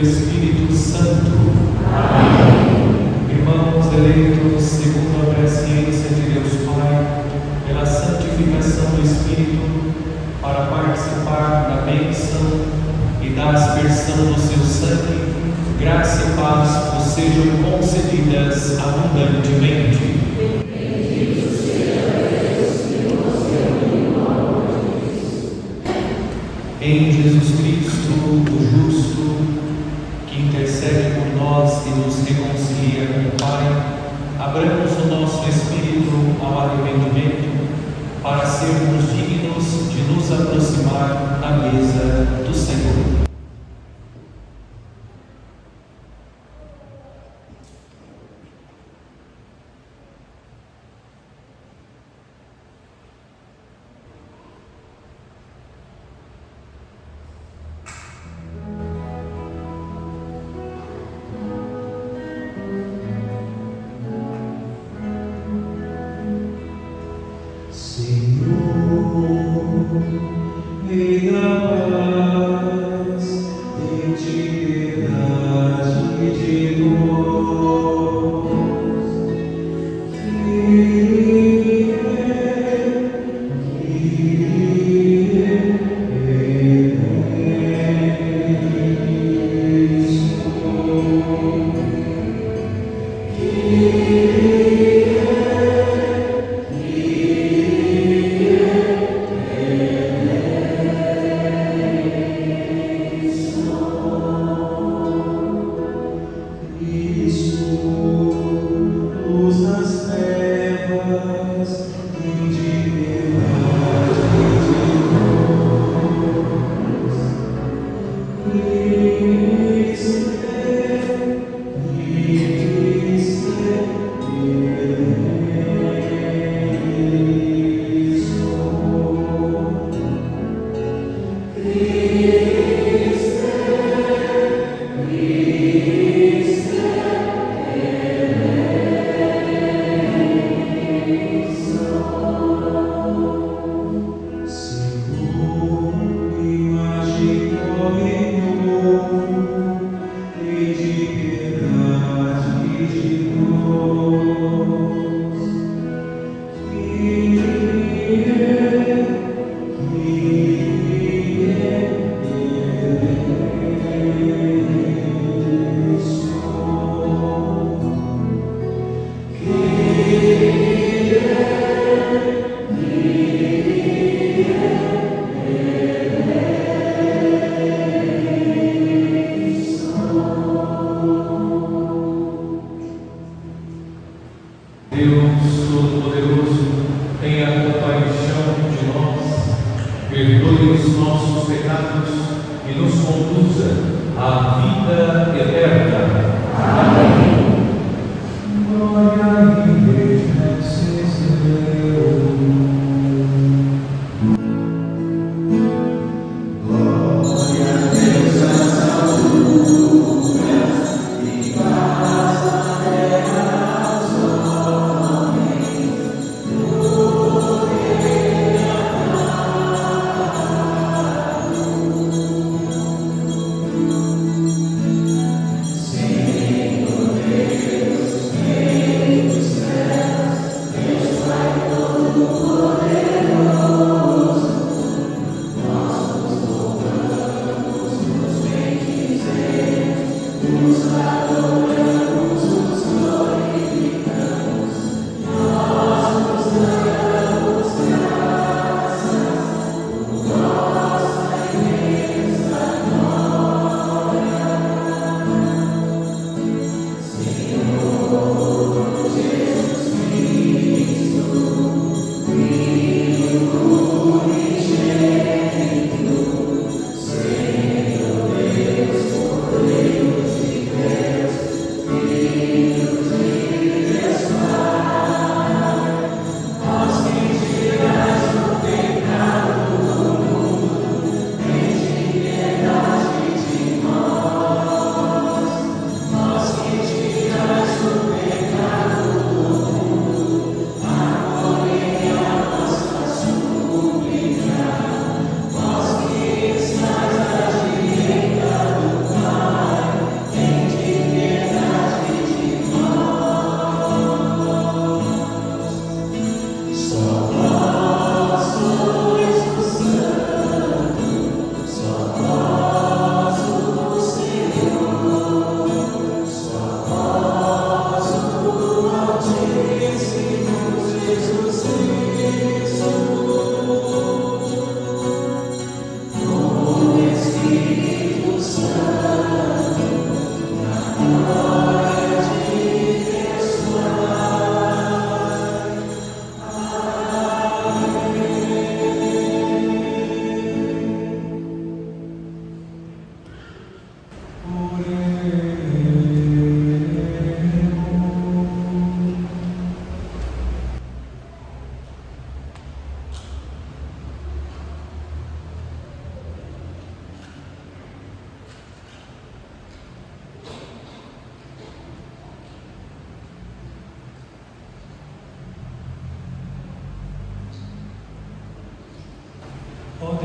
Espírito Santo. Irmãos eleitos segundo a presciência de Deus Pai, pela santificação do Espírito, para participar da bênção e da aspersão do seu sangue, graça e paz vos sejam concedidas abundantemente. Em Jesus Cristo, o justo, que intercede por nós e nos reconcilia com o Pai, abramos o nosso espírito ao arrependimento, para sermos dignos de nos aproximar da mesa do Senhor.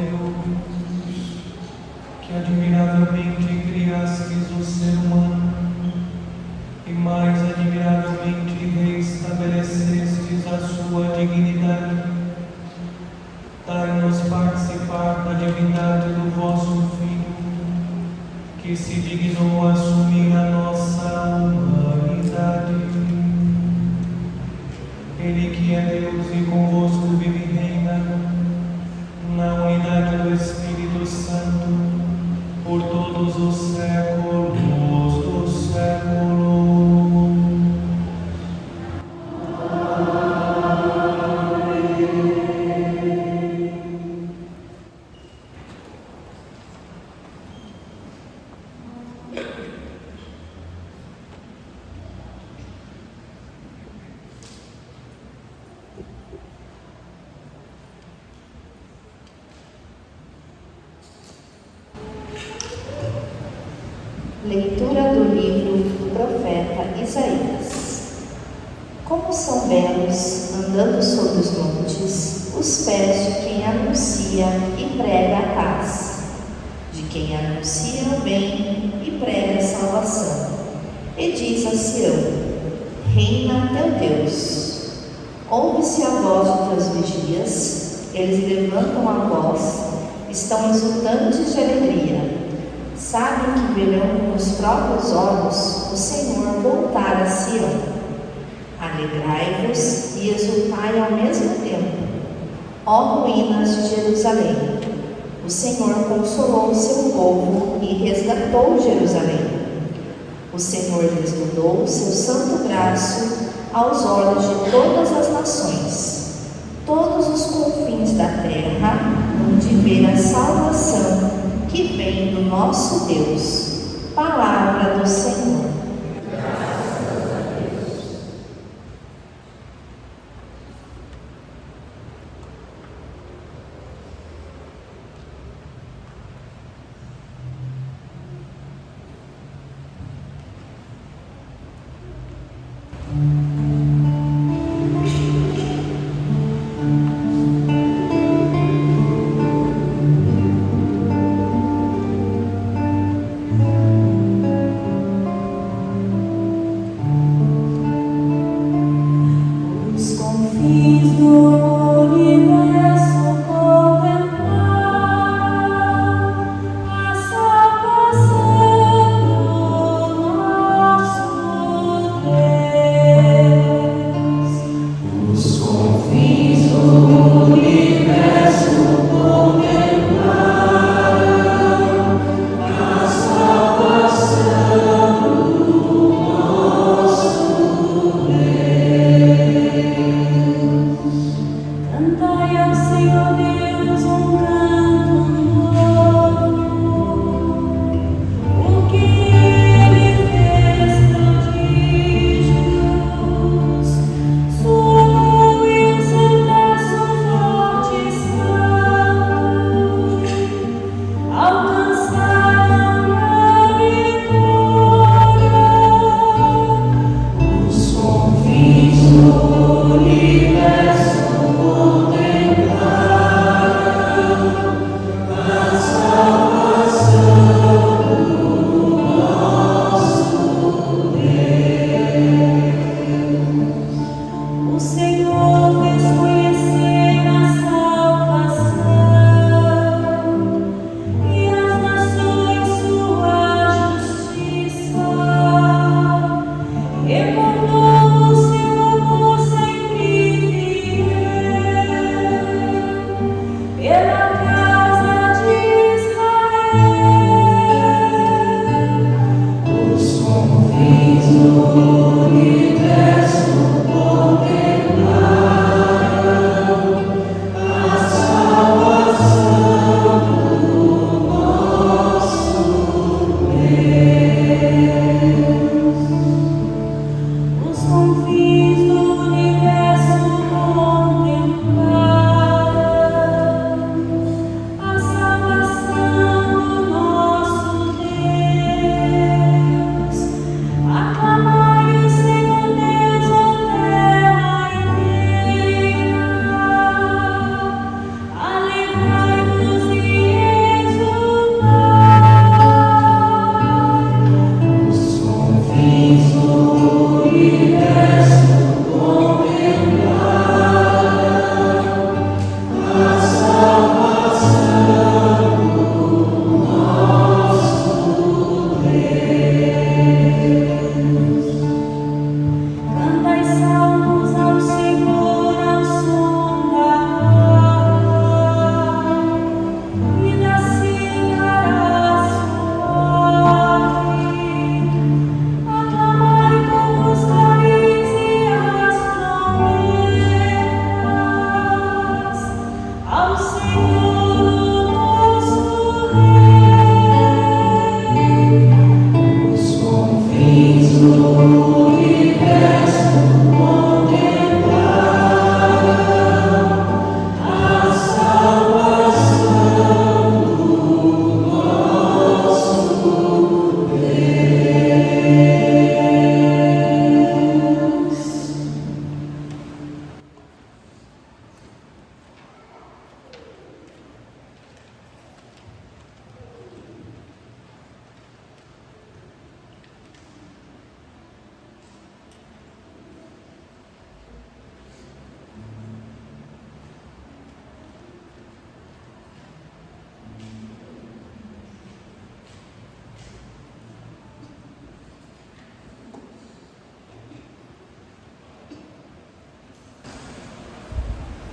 Deus, que admiravelmente criastes o ser humano e mais admiravelmente reestabelecestes a sua dignidade, dai-nos participar da divindade do vosso Filho, que se dignou assumir a nossa humanidade. Ele que é Deus e convosco vive e reina, na unidade do Espírito Santo, por todos os séculos dos séculos. Leitura do livro do profeta Isaías. Como são belos, andando sobre os montes, os pés de quem anuncia e prega a paz, de quem anuncia o bem e prega a salvação, e diz a Sião: reina teu Deus. Ouve-se a voz de teus vigias, eles levantam a voz, estão exultantes de alegria. Sabem que verão com os próprios olhos o Senhor voltar a Sião. Alegrai-vos e exultai ao mesmo tempo, ó ruínas de Jerusalém. O Senhor consolou o seu povo e resgatou Jerusalém. O Senhor desnudou o seu santo braço aos olhos de todas as nações. Todos os confins da terra hão de ver a salvação que vem do nosso Deus. Palavra do Senhor. Graças a Deus.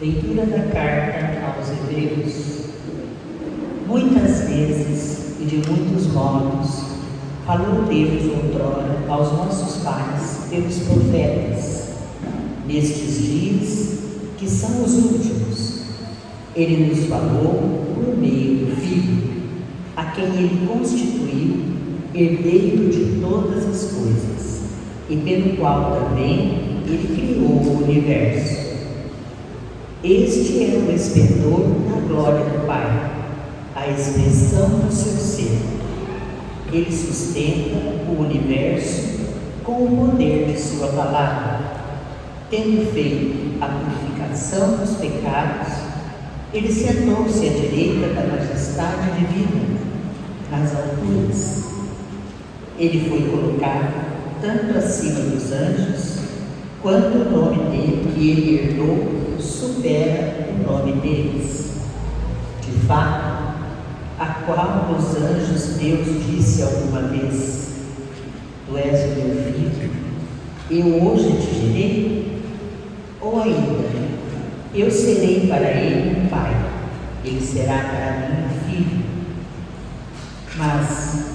Leitura da carta aos Hebreus. Muitas vezes e de muitos modos falou Deus outrora aos nossos pais pelos profetas. Nestes dias, que são os últimos, Ele nos falou por meio do Filho, a quem Ele constituiu herdeiro de todas as coisas, e pelo qual também Ele criou o universo. Este é o esplendor da glória do Pai, a expressão do seu ser. Ele sustenta o universo com o poder de sua palavra. Tendo feito a purificação dos pecados, Ele sentou-se à direita da majestade divina, nas alturas. Ele foi colocado tanto acima dos anjos, quanto o nome dele que ele herdou supera o nome deles. De fato, a qual dos anjos Deus disse alguma vez: Tu és o meu filho, eu hoje te gerei? Ou ainda, eu serei para ele um pai, ele será para mim um filho? Mas,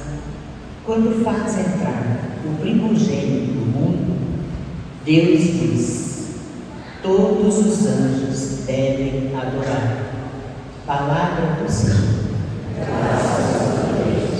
quando faz entrar o primogênito do mundo, Deus diz: todos os anjos devem adorar. Palavra do Senhor. Graças a Deus.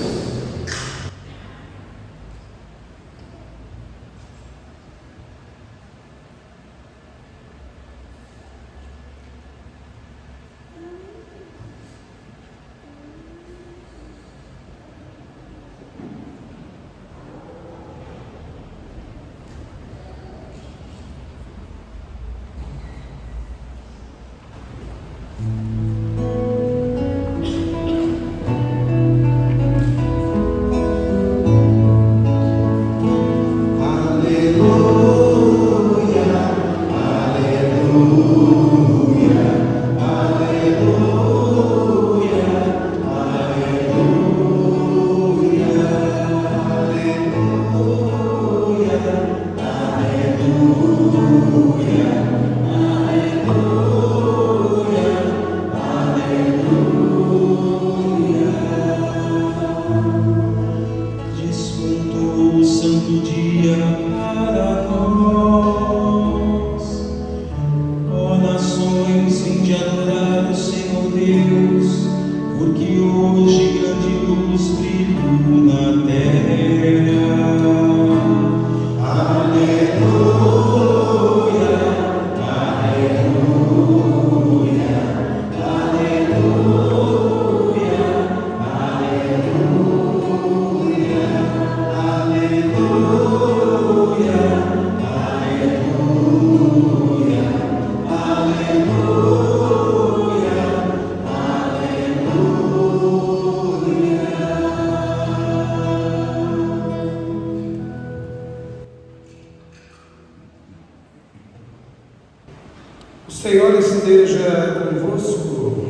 O Senhor esteja convosco.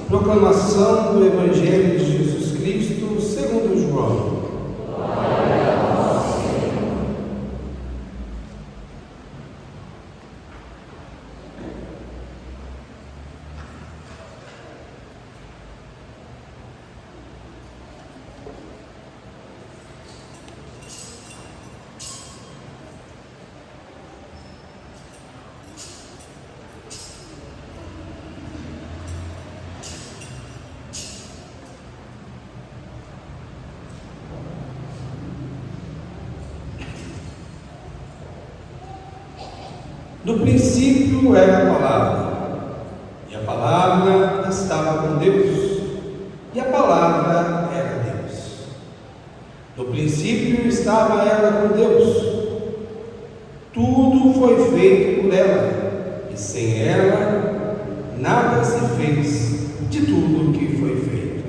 Proclamação do Evangelho de Jesus Cristo segundo João. Glória a vós, Senhor. No princípio era a palavra, e a palavra estava com Deus, e a palavra era Deus. No princípio estava ela com Deus. Tudo foi feito por ela, e sem ela nada se fez de tudo que foi feito.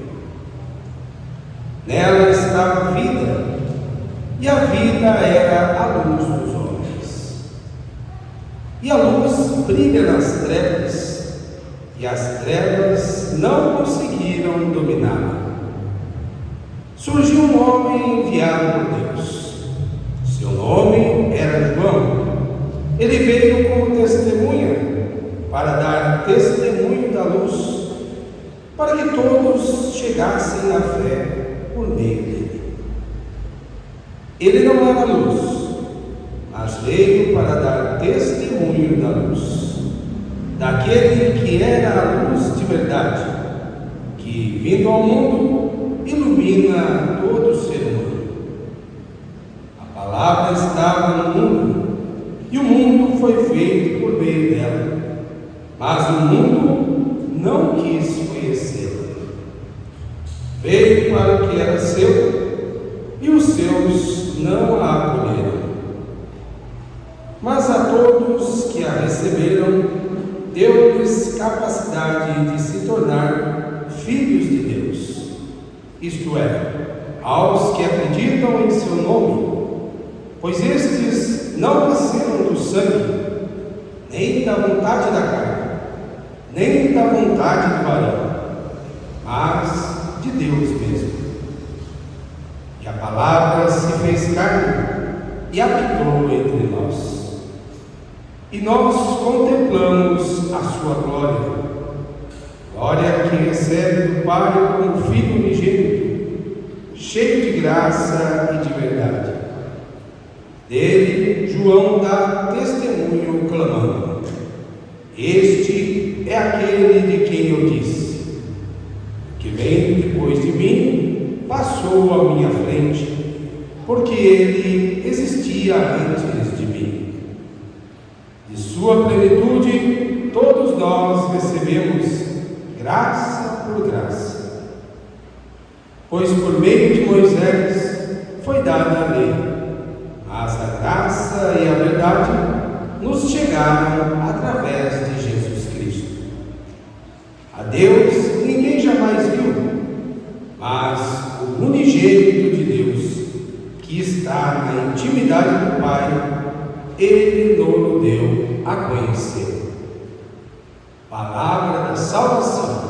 Nela estava a vida, e a vida era a luz dos homens. E a luz brilha nas trevas, e as trevas não conseguiram dominá-la. Surgiu um homem enviado por Deus. Seu nome era João. Ele veio como testemunha, para dar testemunho da luz, para que todos chegassem à fé por meio dele. Ele não era luz, mas veio para dar testemunho da luz, daquele que era a luz de verdade, que, vindo ao mundo, ilumina todo ser humano. A palavra estava no mundo, e o mundo foi feito por meio dela, mas o mundo não quis conhecê-la. Veio para o que era seu, e os seus não a acolheram. Mas a todos que a receberam, deu-lhes capacidade de se tornar filhos de Deus, isto é, aos que acreditam em seu nome, pois estes não nasceram do sangue, nem da vontade da carne, nem da vontade do varão, mas de Deus mesmo. E a palavra se fez carne e habitou entre nós. E nós contemplamos a sua glória, glória que recebe do Pai como Filho unigênito, cheio de graça e de verdade. Dele, João dá testemunho clamando: este é aquele de quem eu disse: que vem depois de mim, passou à minha frente, porque ele existia antes de mim. De sua plenitude, todos nós recebemos graça por graça. Pois por meio de Moisés foi dada a lei, mas a graça e a verdade nos chegaram através de Jesus Cristo. A Deus ninguém jamais viu, mas o unigênito de Deus, que está na intimidade do Pai, Ele nos deu a conhecer. Palavra da salvação.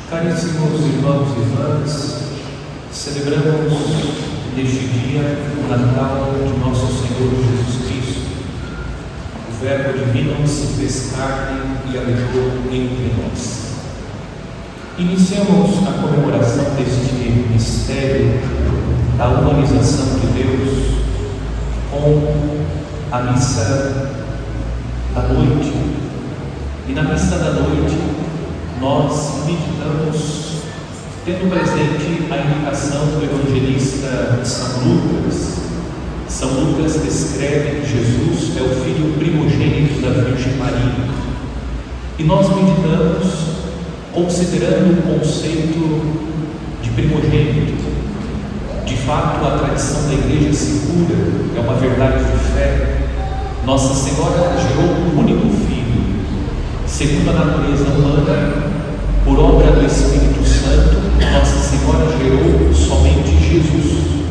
Caríssimos irmãos e irmãs, celebramos neste dia o Natal de nosso Senhor Jesus Cristo. O Verbo divino se fez carne e habitou entre nós. Iniciamos a comemoração deste mistério da humanização de Deus com a missa da noite. E na missa da noite nós meditamos, tendo presente a indicação do evangelista São Lucas. São Lucas descreve que Jesus é o filho primogênito da Virgem Maria. E nós meditamos considerando o conceito de primogênito. De fato, a tradição da Igreja segura, é uma verdade de fé. Nossa Senhora gerou um único filho, segundo a natureza humana, por obra do Espírito Santo. Nossa Senhora gerou somente Jesus.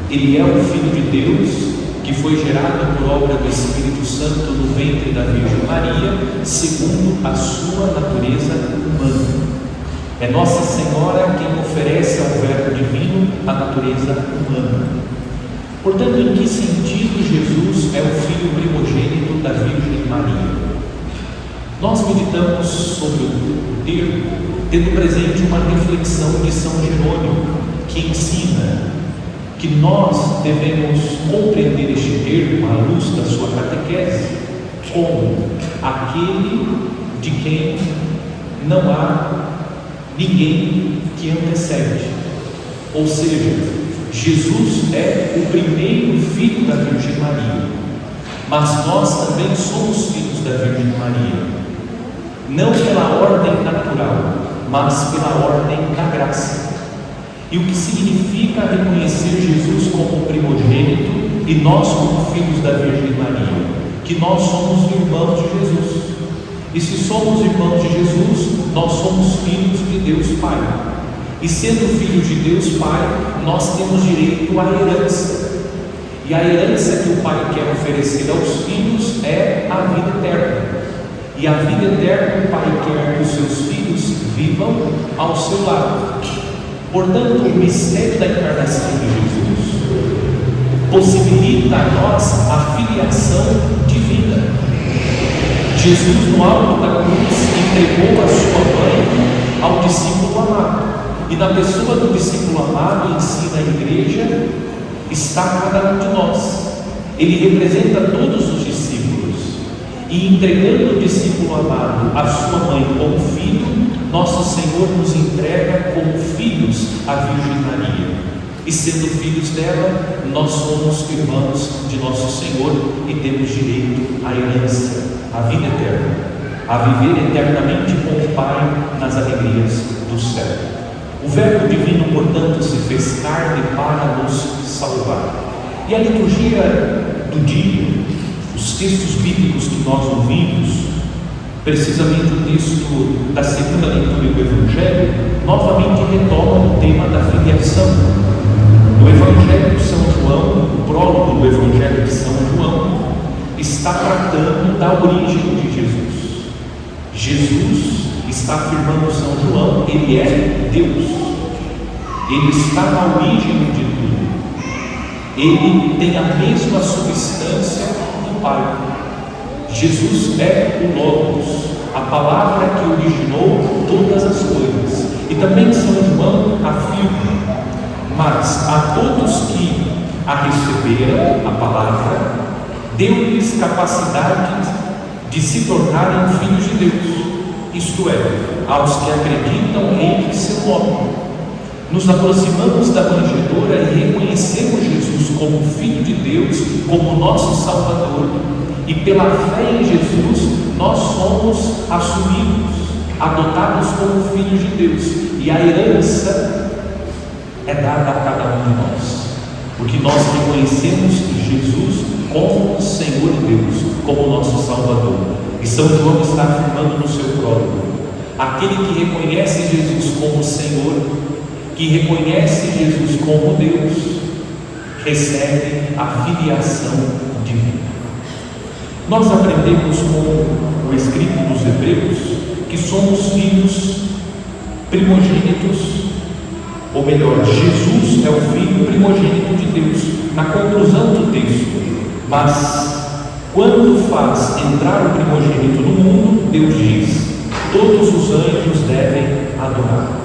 Ele é o Filho de Deus, que foi gerado por obra do Espírito Santo no ventre da Virgem Maria, segundo a sua natureza humana. É Nossa Senhora quem oferece ao Verbo divino a natureza humana. Portanto, em que sentido Jesus é o Filho primogênito da Virgem Maria? Nós meditamos sobre o termo, tendo presente uma reflexão de São Jerônimo, que ensina que nós devemos compreender este termo à luz da sua catequese como aquele de quem não há ninguém que antecede. Ou seja, Jesus é o primeiro filho da Virgem Maria, mas nós também somos filhos da Virgem Maria, não pela ordem natural, mas pela ordem da graça. E o que significa reconhecer Jesus como primogênito e nós como filhos da Virgem Maria? Que nós somos irmãos de Jesus. E se somos irmãos de Jesus, nós somos filhos de Deus Pai. E sendo filhos de Deus Pai, nós temos direito à herança. E a herança que o Pai quer oferecer aos filhos é a vida eterna. E a vida eterna o Pai quer que os seus filhos vivam ao seu lado. Portanto, o mistério da encarnação de Jesus possibilita a nós a filiação divina. Jesus, no alto da cruz, entregou a sua mãe ao discípulo amado. E na pessoa do discípulo amado, ensina a igreja, está cada um de nós. Ele representa todos os discípulos. E entregando o discípulo amado a sua mãe como filho, nosso Senhor nos entrega como filhos à Virgem Maria. E sendo filhos dela, nós somos irmãos de nosso Senhor e temos direito à herança, à vida eterna, a viver eternamente com o Pai nas alegrias do céu. O Verbo divino, portanto, se fez carne para nos salvar. E a liturgia do dia, os textos bíblicos que nós ouvimos, precisamente o texto da segunda leitura do Evangelho, novamente retoma o tema da filiação. No Evangelho de São João, o prólogo do Evangelho de São João, está tratando da origem de Jesus. Jesus está afirmando São João, ele é Deus. Ele está na origem de tudo. Ele tem a mesma substância do Pai. Jesus é o Logos, a palavra que originou todas as coisas. E também São João afirma: mas a todos que a receberam, a palavra, deu-lhes capacidade de se tornarem filhos de Deus, isto é, aos que acreditam em seu nome. Nos aproximamos da manjedoura e reconhecemos Jesus como Filho de Deus, como nosso Salvador. E pela fé em Jesus, nós somos assumidos, adotados como filhos de Deus. E a herança é dada a cada um de nós, porque nós reconhecemos Jesus como Senhor Deus, como nosso Salvador. E São João está afirmando no seu prólogo: aquele que reconhece Jesus como Senhor, que reconhece Jesus como Deus, recebe a filiação divina. Nós aprendemos com o escrito dos Hebreus que somos filhos primogênitos, ou melhor, Jesus é o Filho primogênito de Deus, na conclusão do texto. Mas quando faz entrar o primogênito no mundo, Deus diz: todos os anjos devem adorar.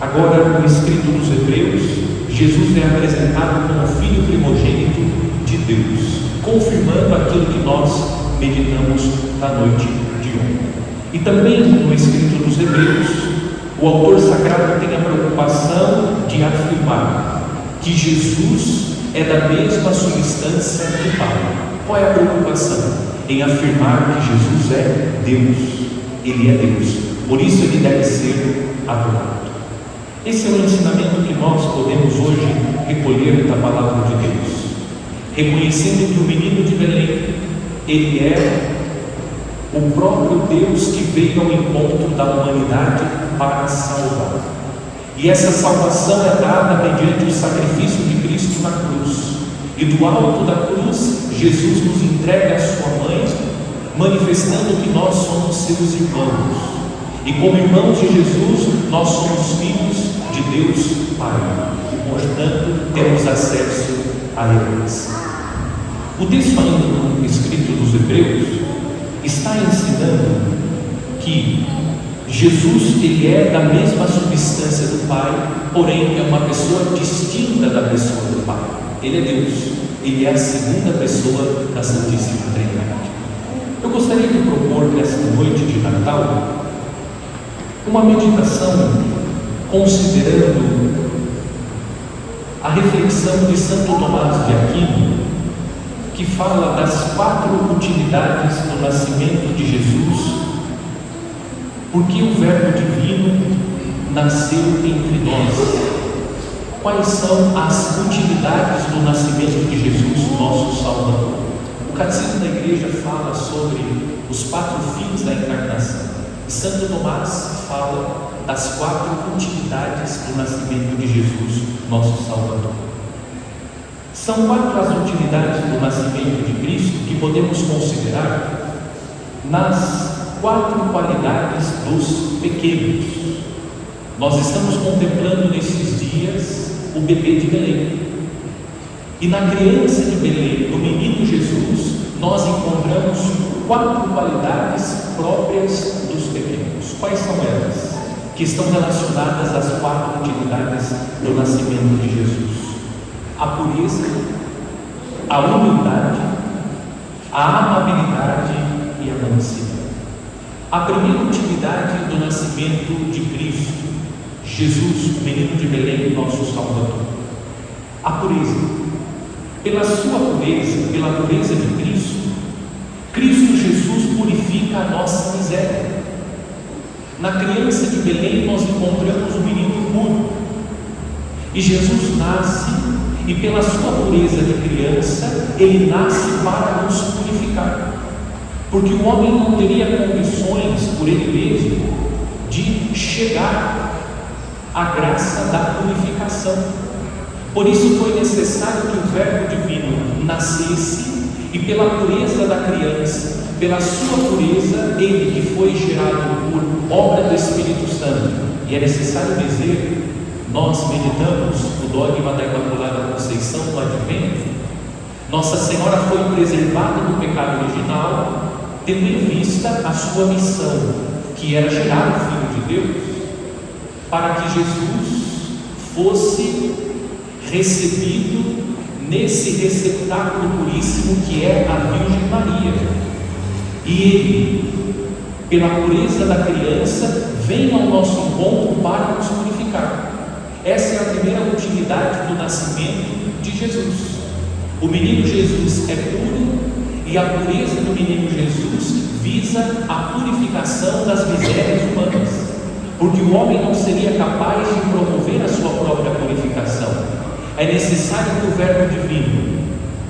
Agora, no escrito dos Hebreus, Jesus é apresentado como Filho primogênito de Deus, confirmando aquilo que nós meditamos na noite de ontem. E também no escrito dos Hebreus, o autor sagrado tem a preocupação de afirmar que Jesus é da mesma substância do Pai. Qual é a preocupação? Em afirmar que Jesus é Deus. Ele é Deus, por isso ele deve ser adorado. Esse é o ensinamento que nós podemos hoje recolher da palavra de Deus, reconhecendo que o menino de Belém, ele é o próprio Deus que veio ao encontro da humanidade para salvar. E essa salvação é dada mediante o sacrifício de Cristo na cruz. E do alto da cruz, Jesus nos entrega a sua mãe, manifestando que nós somos seus irmãos. E como irmãos de Jesus, nós somos filhos de Deus Pai e, portanto, temos acesso a eles. O texto ainda no escrito dos Hebreus está ensinando que Jesus, ele é da mesma substância do Pai, porém é uma pessoa distinta da pessoa do Pai. Ele é Deus, ele é a segunda pessoa da Santíssima Trindade. Eu gostaria de propor nesta noite de Natal uma meditação considerando a reflexão de Santo Tomás de Aquino, que fala das 4 utilidades do nascimento de Jesus. Porque o Verbo Divino nasceu entre nós. Quais são as utilidades do nascimento de Jesus, nosso Salvador? O Catecismo da Igreja fala sobre os 4 fins da encarnação. E Santo Tomás fala das 4 utilidades do nascimento de Jesus, nosso Salvador. São 4 as utilidades do nascimento de Cristo que podemos considerar nas 4 qualidades dos pequenos. Nós estamos contemplando nesses dias o bebê de Belém. E na criança de Belém, no menino Jesus, nós encontramos 4 qualidades próprias dos pequenos. Quais são elas? Que estão relacionadas às 4 utilidades do nascimento de Jesus: a pureza, a humildade, a amabilidade e a mansidão. A primeira utilidade do nascimento de Cristo, Jesus, o menino de Belém, nosso Salvador: a pureza. Pela sua pureza, pela pureza de Cristo, Cristo Jesus purifica a nossa miséria. Na criança de Belém nós encontramos o menino puro, e Jesus nasce, e pela sua pureza de criança, ele nasce para nos purificar. Porque o homem não teria condições por ele mesmo de chegar à graça da purificação. Por isso foi necessário que o Verbo Divino nascesse, e pela pureza da criança, pela sua pureza, ele que foi gerado por obra do Espírito Santo. E é necessário dizer, nós meditamos o dogma da Imaculada Conceição no Advento. Nossa Senhora foi preservada do pecado original, tendo em vista a sua missão, que era gerar o Filho de Deus, para que Jesus fosse recebido nesse receptáculo puríssimo que é a Virgem Maria. E ele, pela pureza da criança, vem ao nosso encontro para nos purificar. Essa é a primeira utilidade do nascimento de Jesus. O menino Jesus é puro, e a pureza do menino Jesus visa a purificação das misérias humanas, porque o homem não seria capaz de promover a sua própria purificação. É necessário que o Verbo Divino,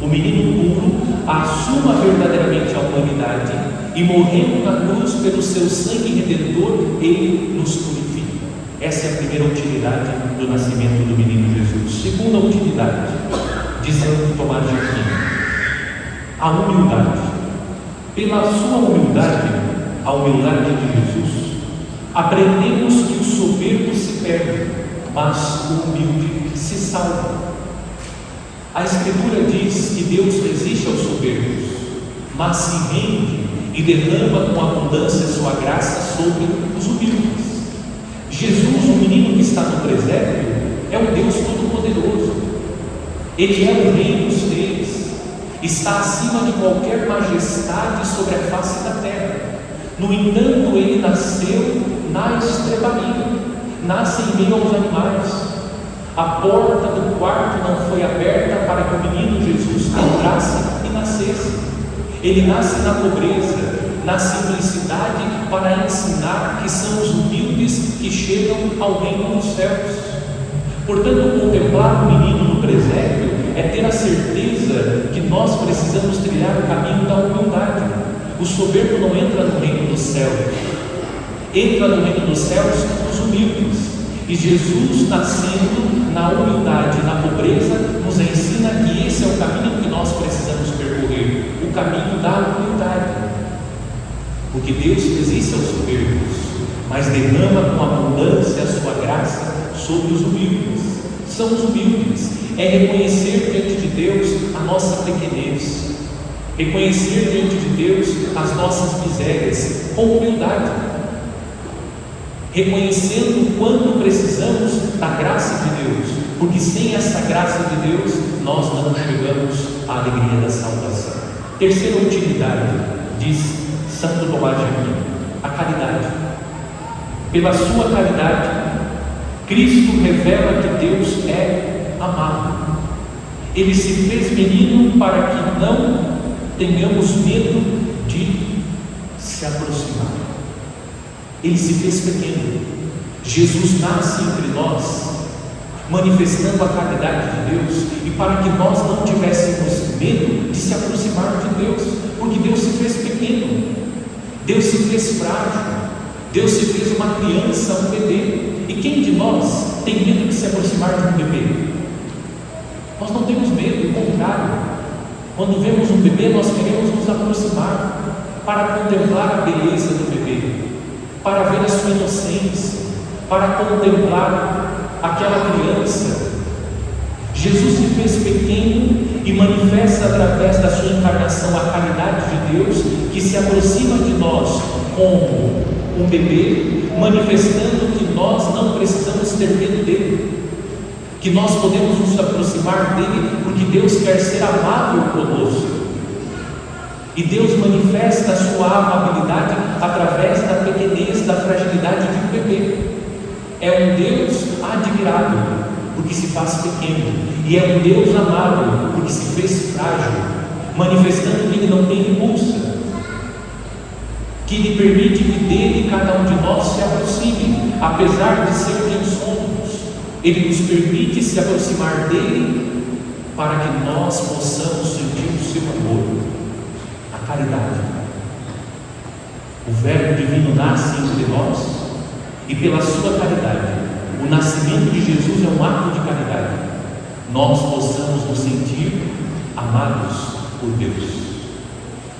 o menino puro, assuma verdadeiramente a humanidade e, morrendo na cruz pelo seu sangue redentor, ele nos purifica. Essa é a primeira utilidade do nascimento do menino Jesus. Segunda utilidade, de Santo Tomás de Aquino: a humildade. Pela sua humildade, a humildade de Jesus, aprendemos que o soberbo se perde, mas o humilde se salva. A Escritura diz que Deus resiste aos soberbos, mas se rende e derrama com abundância sua graça sobre os humildes. Jesus, o menino que está no presépio, é o Deus Todo-Poderoso. Ele é o Rei dos Reis, está acima de qualquer majestade sobre a face da terra. No entanto, ele nasceu na estrebaria, nasce em meio aos animais. A porta do quarto não foi aberta para que o menino Jesus entrasse e nascesse. Ele nasce na pobreza, na simplicidade, para ensinar que são os humildes que chegam ao reino dos céus. Portanto, contemplar o menino no presépio é ter a certeza que nós precisamos trilhar o caminho da humildade. O soberbo não entra no reino dos céus, entra no reino dos céus os humildes. E Jesus, nascendo na humildade, na pobreza, nos ensina que esse é o caminho que nós precisamos percorrer, o caminho da humildade. Porque Deus resiste aos soberbos, mas derrama com abundância a sua graça sobre os humildes. São os humildes, é reconhecer diante de Deus a nossa pequenez, reconhecer diante de Deus as nossas misérias, com humildade, reconhecendo o quanto precisamos da graça de Deus, porque sem essa graça de Deus, nós não chegamos à alegria da salvação. Terceira utilidade, diz Santo Tomás de Aquino, a caridade. Pela sua caridade, Cristo revela que Deus é amado. Ele se fez menino para que não tenhamos medo de se aproximar. Ele se fez pequeno. Jesus nasce entre nós, manifestando a caridade de Deus, e para que nós não tivéssemos medo de se aproximar de Deus, porque Deus se fez pequeno, Deus se fez frágil, Deus se fez uma criança, um bebê. E quem de nós tem medo de se aproximar de um bebê? Nós não temos medo, ao contrário. Quando vemos um bebê, nós queremos nos aproximar para contemplar a beleza do bebê, para ver a sua inocência, para contemplar aquela criança. Jesus se fez pequeno e manifesta através da sua encarnação a caridade de Deus, que se aproxima de nós como um bebê, manifestando que nós não precisamos ter medo dele, que nós podemos nos aproximar dele, porque Deus quer ser amável conosco. E Deus manifesta a sua amabilidade através da pequenez, da fragilidade de um bebê. É um Deus admirável, porque se faz pequeno, e é um Deus amável, porque se fez frágil, manifestando que ele não tem repulsa, que ele permite que dele cada um de nós se aproxime, apesar de ser quem somos. Ele nos permite se aproximar dele para que nós possamos sentir o seu amor, a caridade. O Verbo divino nasce entre nós, e pela sua caridade, o nascimento de Jesus é um ato de caridade, nós possamos nos sentir amados por Deus,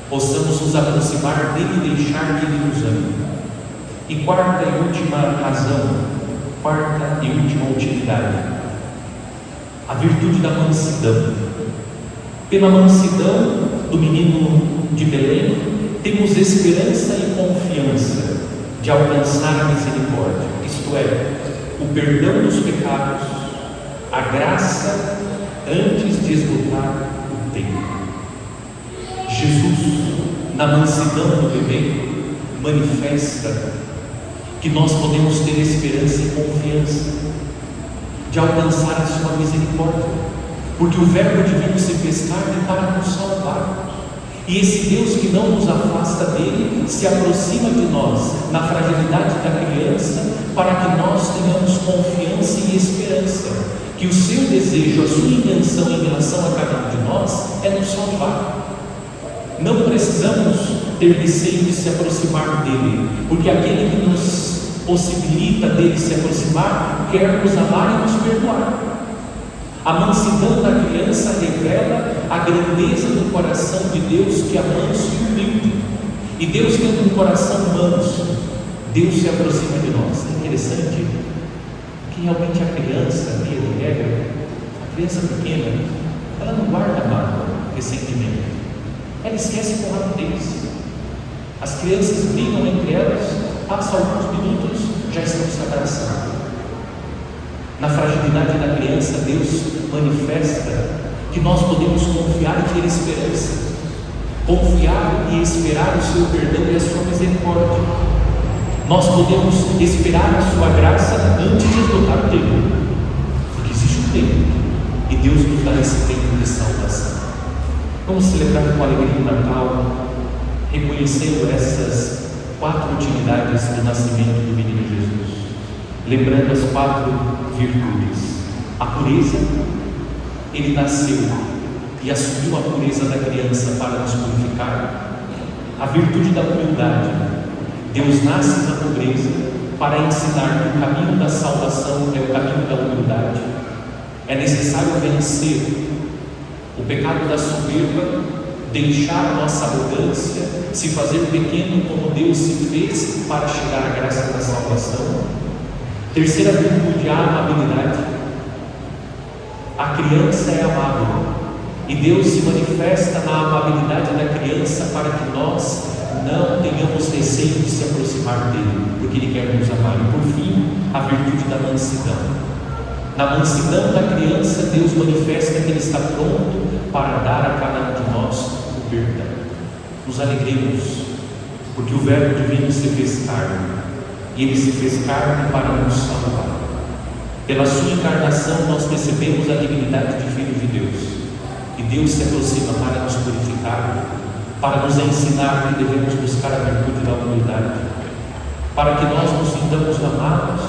possamos nos aproximar dele e deixar que ele nos ame. E quarta e última razão, quarta e última utilidade, a virtude da mansidão. Pela mansidão do menino de Belém, temos esperança e confiança de alcançar a misericórdia, isto é, o perdão dos pecados, a graça antes de esgotar o tempo. Jesus, na mansidão do bebê, manifesta que nós podemos ter esperança e confiança de alcançar a sua misericórdia, porque o Verbo divino se fez carne para nos salvar, e esse Deus que não nos afasta dele, se aproxima de nós na fragilidade da criança, para que nós tenhamos confiança e esperança, que o seu desejo, a sua intenção em relação a cada um de nós é nos salvar. Não precisamos ter receio de se aproximar dele, porque aquele que nos possibilita dele se aproximar quer nos amar e nos perdoar. A mansidão da criança revela a grandeza do coração de Deus, que é manso e humilde. E Deus, tendo um coração manso, Deus se aproxima de nós. É interessante que realmente a criança, via de regra, a criança pequena, ela não guarda mágoa, ressentimento, ela esquece com rapidez. As crianças brigam entre elas, passam alguns minutos, já estão se abraçando. Na fragilidade da criança, Deus manifesta que nós podemos confiar e ter esperança, confiar e esperar o seu perdão e a sua misericórdia. Nós podemos esperar a sua graça antes de esgotar o tempo, porque existe um tempo, e Deus nos dá esse tempo de salvação. Vamos celebrar com alegria o Natal, reconhecendo essas 4 utilidades do nascimento do menino Jesus, lembrando as 4 virtudes. A pureza, ele nasceu e assumiu a pureza da criança para nos purificar. A virtude da humildade, Deus nasce na pobreza para ensinar que o caminho da salvação é o caminho da humildade. É necessário vencer o pecado da soberba, deixar a nossa arrogância, se fazer pequeno como Deus se fez para chegar à graça da salvação. Terceira virtude, a amabilidade. A criança é amável e Deus se manifesta na amabilidade da criança para que nós não tenhamos receio de se aproximar dele, porque ele quer nos amar. E por fim, a virtude da mansidão. Na mansidão da criança, Deus manifesta que ele está pronto para dar a cada um de nós o perdão. Nos alegremos, porque o Verbo divino se fez carne, e ele se fez carne para nos salvar. Pela sua encarnação nós recebemos a dignidade de filhos de Deus, e Deus se aproxima para nos purificar, para nos ensinar que devemos buscar a virtude da humildade, para que nós nos sintamos amados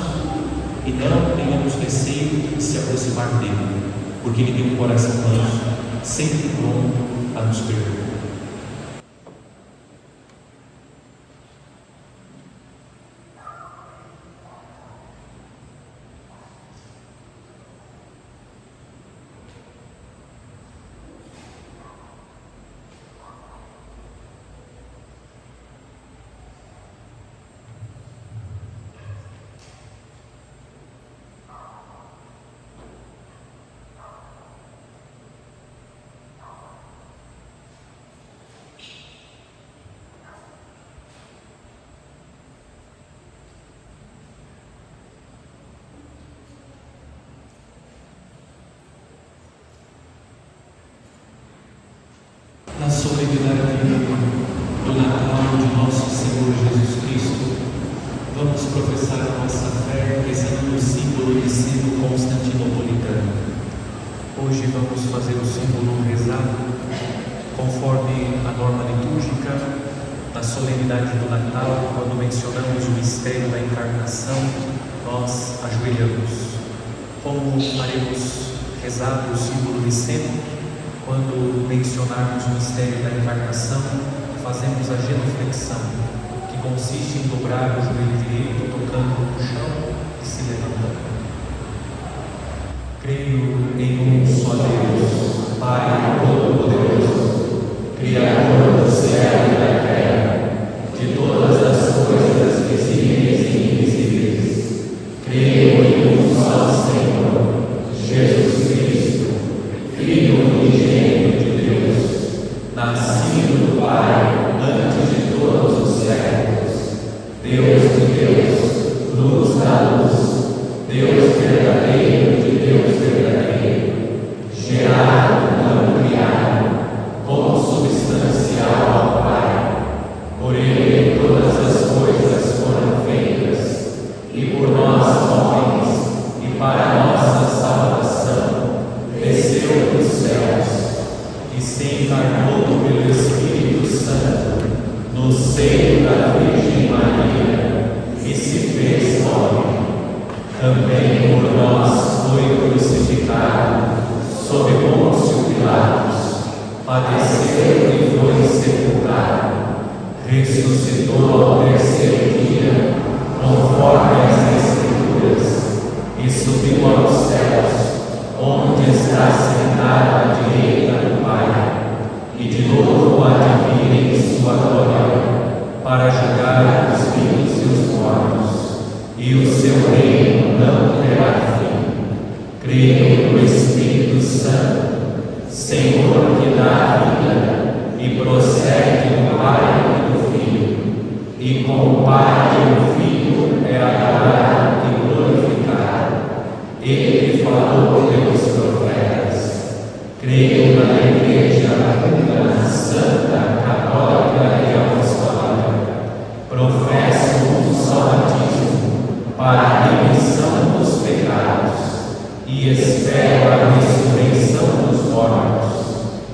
e não tenhamos receio de se aproximar dele, porque ele tem um coração manso, sempre pronto a nos perdoar. Na solenidade do Natal de nosso Senhor Jesus Cristo, vamos professar a nossa fé rezando o símbolo de sino constantinopolitano. Hoje vamos fazer o símbolo rezado conforme a norma litúrgica. Na solenidade do Natal, quando mencionamos o mistério da encarnação, nós ajoelhamos. Como faremos rezado o símbolo de sino? Quando mencionarmos o mistério da encarnação, fazemos a genuflexão, que consiste em dobrar o joelho direito, tocando no chão e se levantando. Creio em um só Deus, Pai Todo-Poderoso, Criador do céu e da terra, de todas as coisas visíveis e invisíveis. Creio em um só Senhor, Jesus Cristo, Filho unigênito de Deus, nascido do Pai antes de todos os séculos, Deus de Deus, luz da luz, Deus verdadeiro de Deus verdadeiro, gerado, não criado, consubstancial ao Pai. Por Ele todas as coisas foram feitas, e por nós homens, e para nossa salvação, desceu dos céus e se encarnou pelo Espírito Santo no seio da Virgem Maria e se fez homem. Também por nós foi crucificado sob Pôncio Pilatos, padeceu e foi sepultado, ressuscitou ao terceiro dia, conforme as Escrituras, e subiu aos céus, onde está sentado à direita do Pai, e de novo há de vir em sua glória, para julgar os vivos e os mortos, e o seu reino não terá fim. Creio no Espírito Santo, Senhor que dá a vida, e procede do Pai e do Filho, e com o Pai e o Filho é adorado e glorificado. Ele que falou pelos profetas. Creio na Igreja Una, Santa, Católica e Apostólica. Professo um só batismo para a remissão dos pecados e espero a ressurreição dos mortos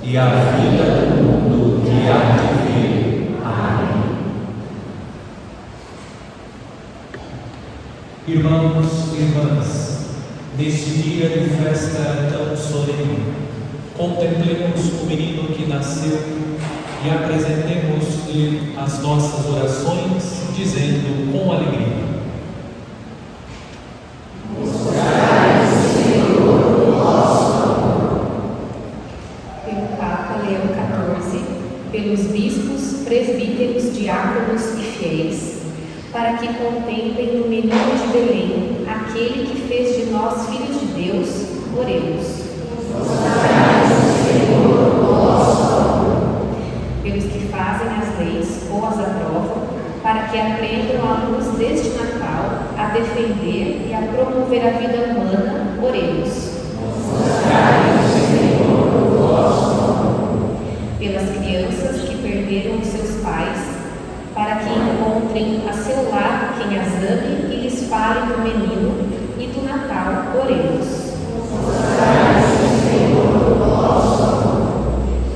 e a vida do mundo que há de vir. Amém. Irmãos e irmãs, neste dia de festa tão solene, contemplemos o menino que nasceu e apresentemos-lhe as nossas orações, dizendo com alegria: pelo Papa Leão XIV, pelos bispos, presbíteros, diáconos e fiéis, para que contemplem no menino de Belém, aquele que fez de nós filhos de Deus, oremos. Pelos que fazem as leis ou as aprovam, para que aprendam à luz deste Natal a defender e a promover a vida humana, oremos. Pelas crianças que perderam os seus pais, para que encontrem a seu lado quem as ame e lhes fale do menino e do Natal, oremos.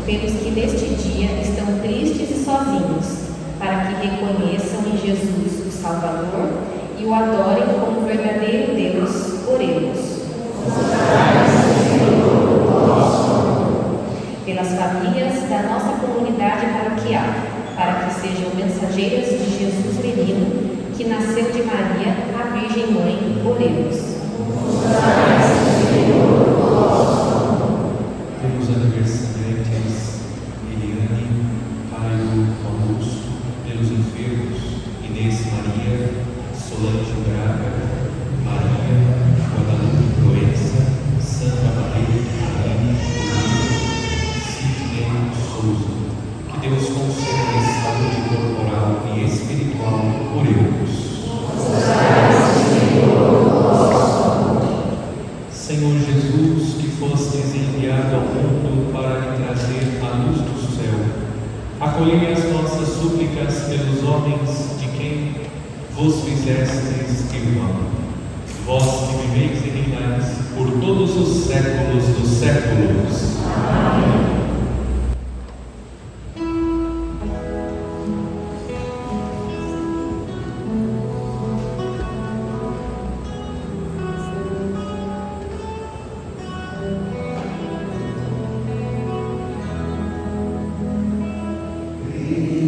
Pelos que neste dia estão tristes e sozinhos, para que reconheçam em Jesus o Salvador e o adorem como verdadeiro Deus, oremos. Pelas famílias da nossa comunidade paroquial, para que sejam mensageiras de Jesus menino, que nasceu de Maria, a Virgem Mãe, oremos. Temos aniversariantes Eliane, Caio, Augusto, pelos enfermos, Inês Maria, Solange Braga, Maria, Guadalupe Proença, Santa Maria, Aline, Sidney Souza. Que Deus conceda saúde corporal e espiritual, oremos. Senhor Jesus, que fostes enviado ao mundo para lhe trazer a luz do céu, acolhei as nossas súplicas pelos homens de quem vos fizestes irmão. Vós que viveis e reinais por todos os séculos dos séculos. Amém.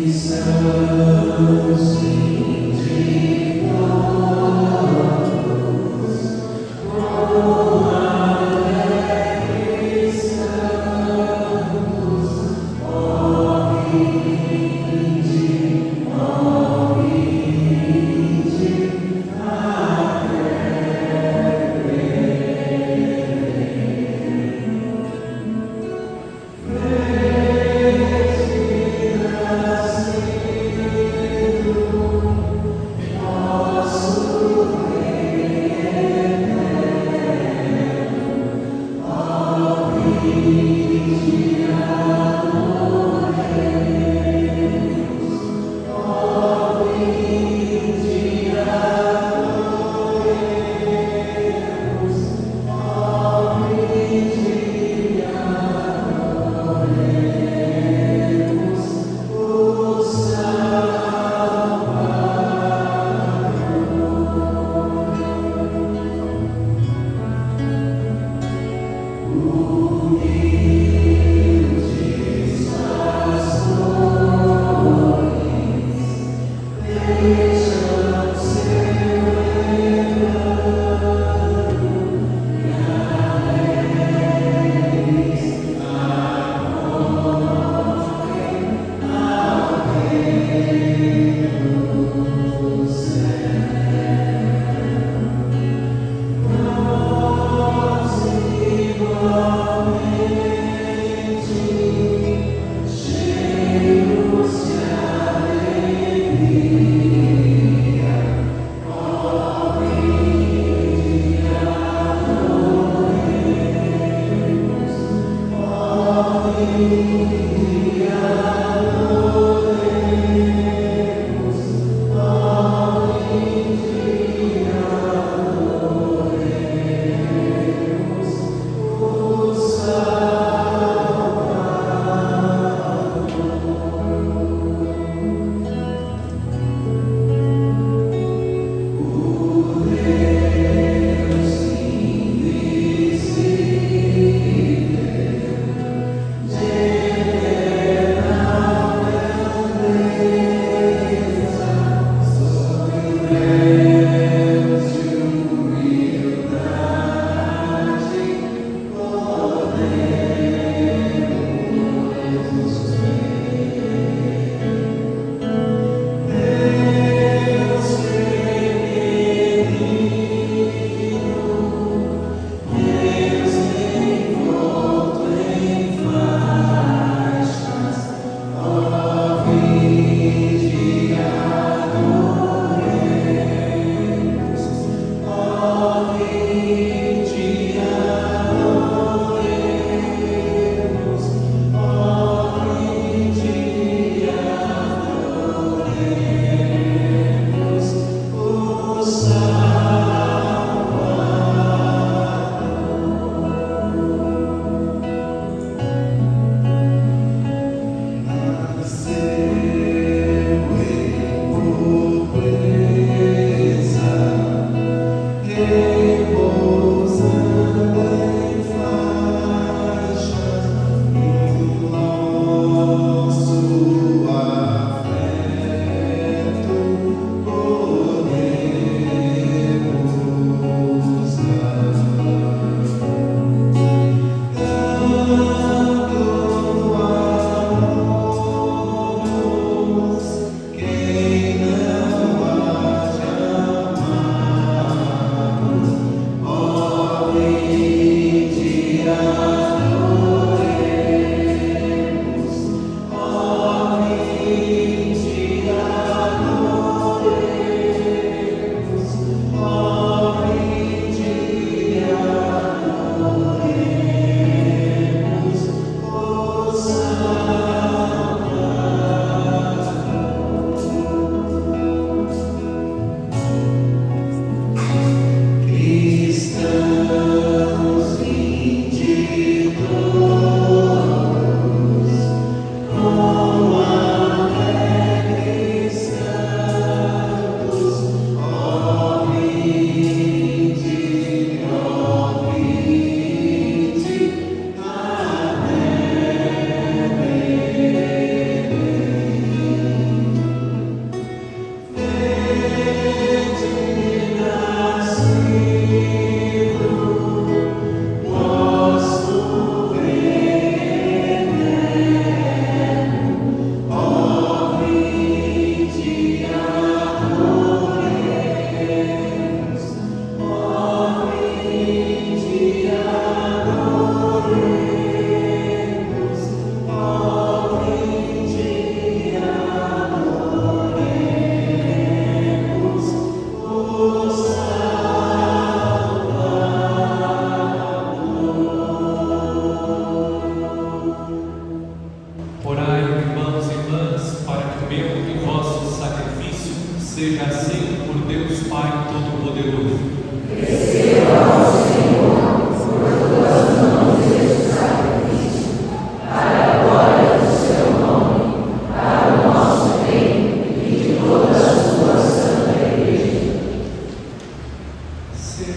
Krishna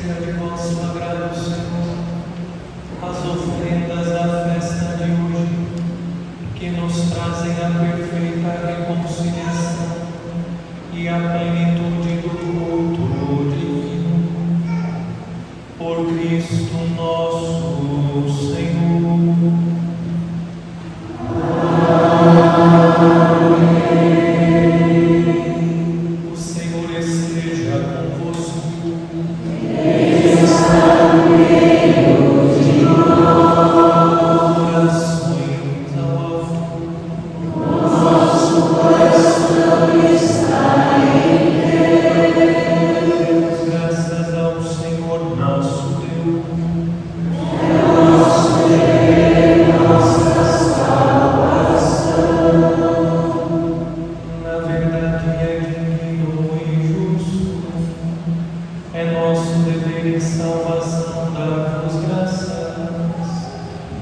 seja de vosso agrado, Senhor, as oferendas da festa de hoje, que nos trazem a perfeita reconciliação e a plenitude do culto divino. Por Cristo nosso Senhor. O Senhor esteja convosco. Orações ao alto. Nosso coração está em Deus. Graças ao Senhor nosso Deus. É nosso dever, nossa salvação. Na verdade é divino e justo. É nosso dever e salvação dar-vos graças,